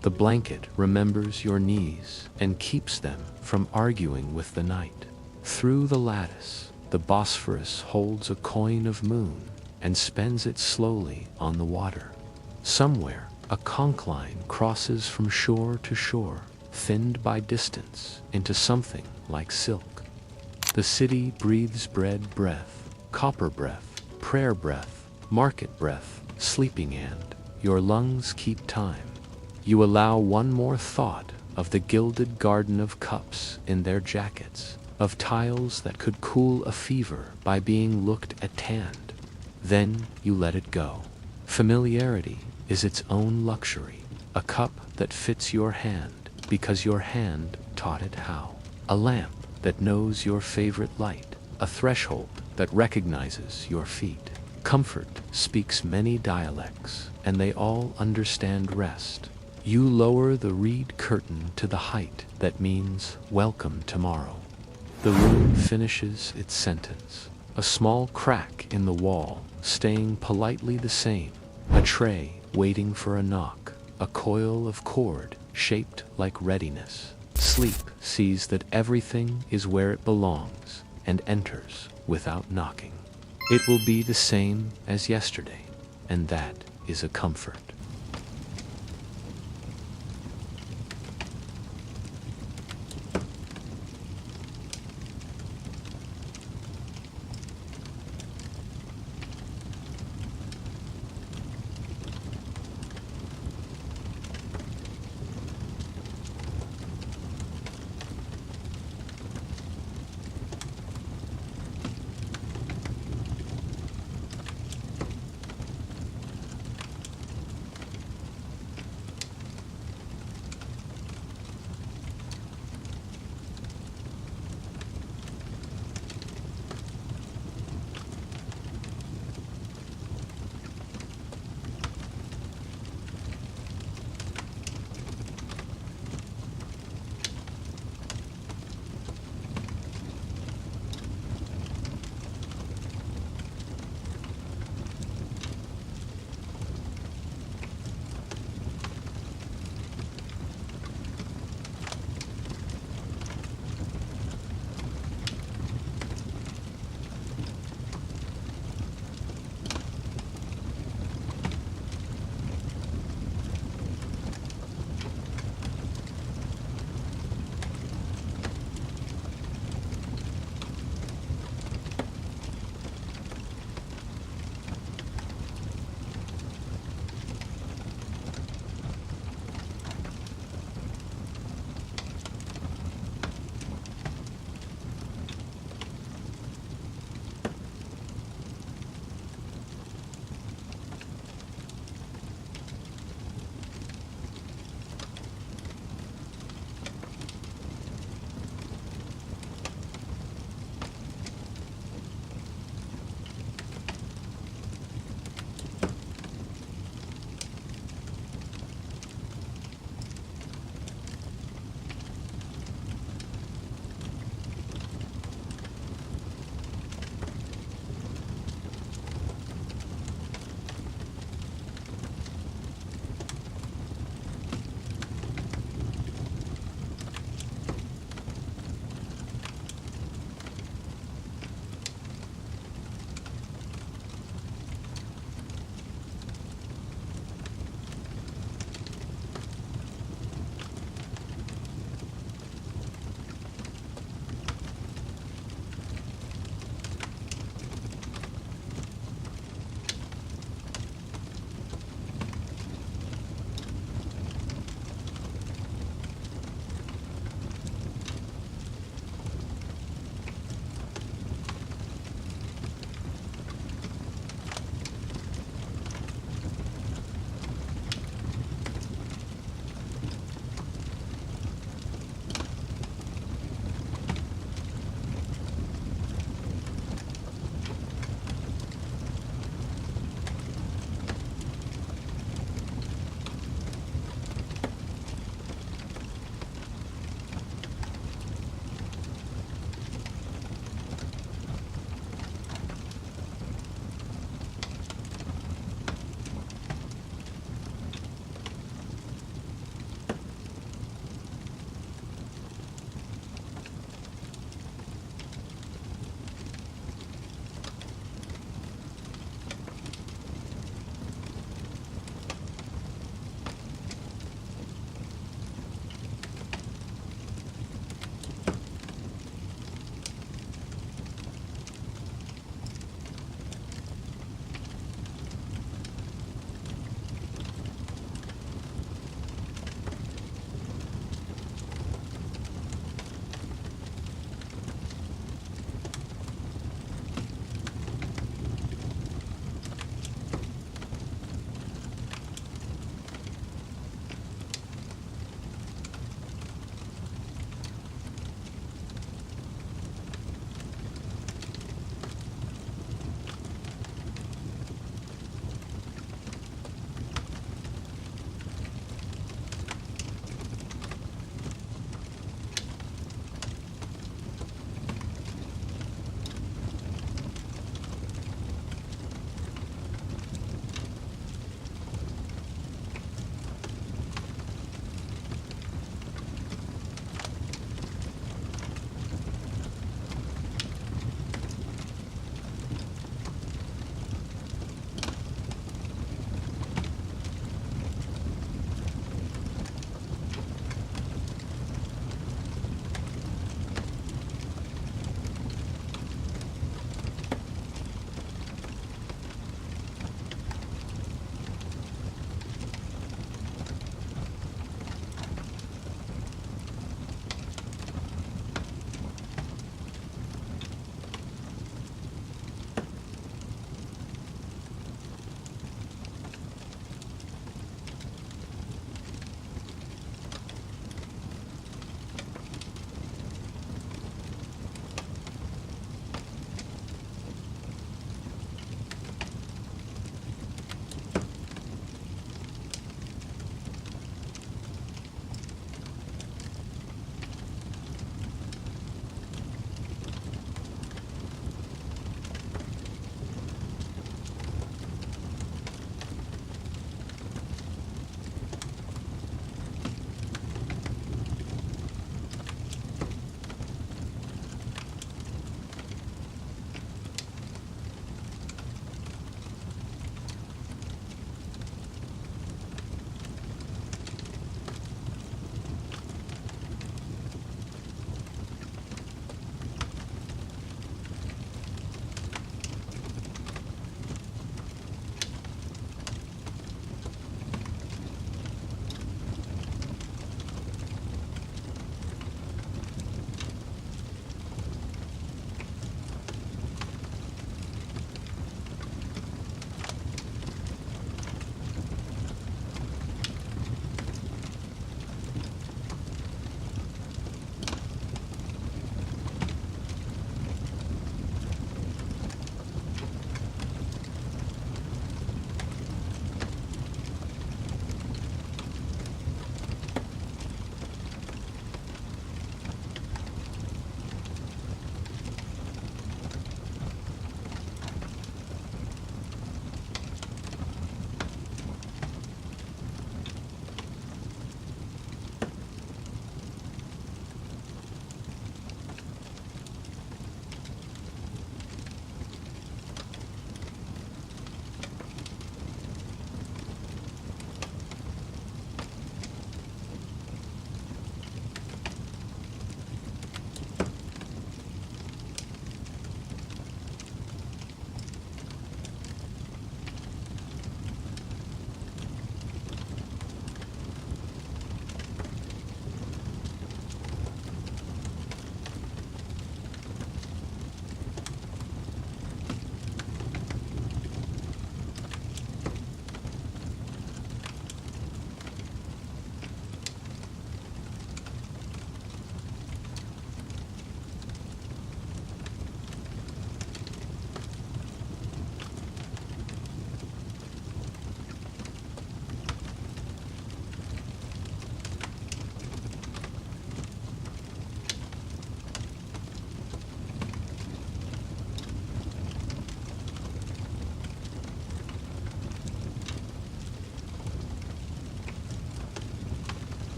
The blanket remembers your knees and keeps them from arguing with the night. Through the lattice, the Bosphorus holds a coin of moon and spends it slowly on the water. Somewhere, a conch line crosses from shore to shore, thinned by distance into something like silk. The city breathes bread breath, copper breath, prayer breath, market breath, sleeping hand. Your lungs keep time. You allow one more thought of the gilded garden of cups in their jackets, of tiles that could cool a fever by being looked at tanned. Then you let it go. Familiarity is its own luxury, a cup that fits your hand because your hand taught it how. A lamp that knows your favorite light, a threshold that recognizes your feet. Comfort speaks many dialects, and they all understand rest. You lower the reed curtain to the height that means welcome tomorrow. The room finishes its sentence. A small crack in the wall, staying politely the same. A tray waiting for a knock. A coil of cord shaped like readiness. Sleep sees that everything is where it belongs and enters without knocking. It will be the same as yesterday, and that is a comfort.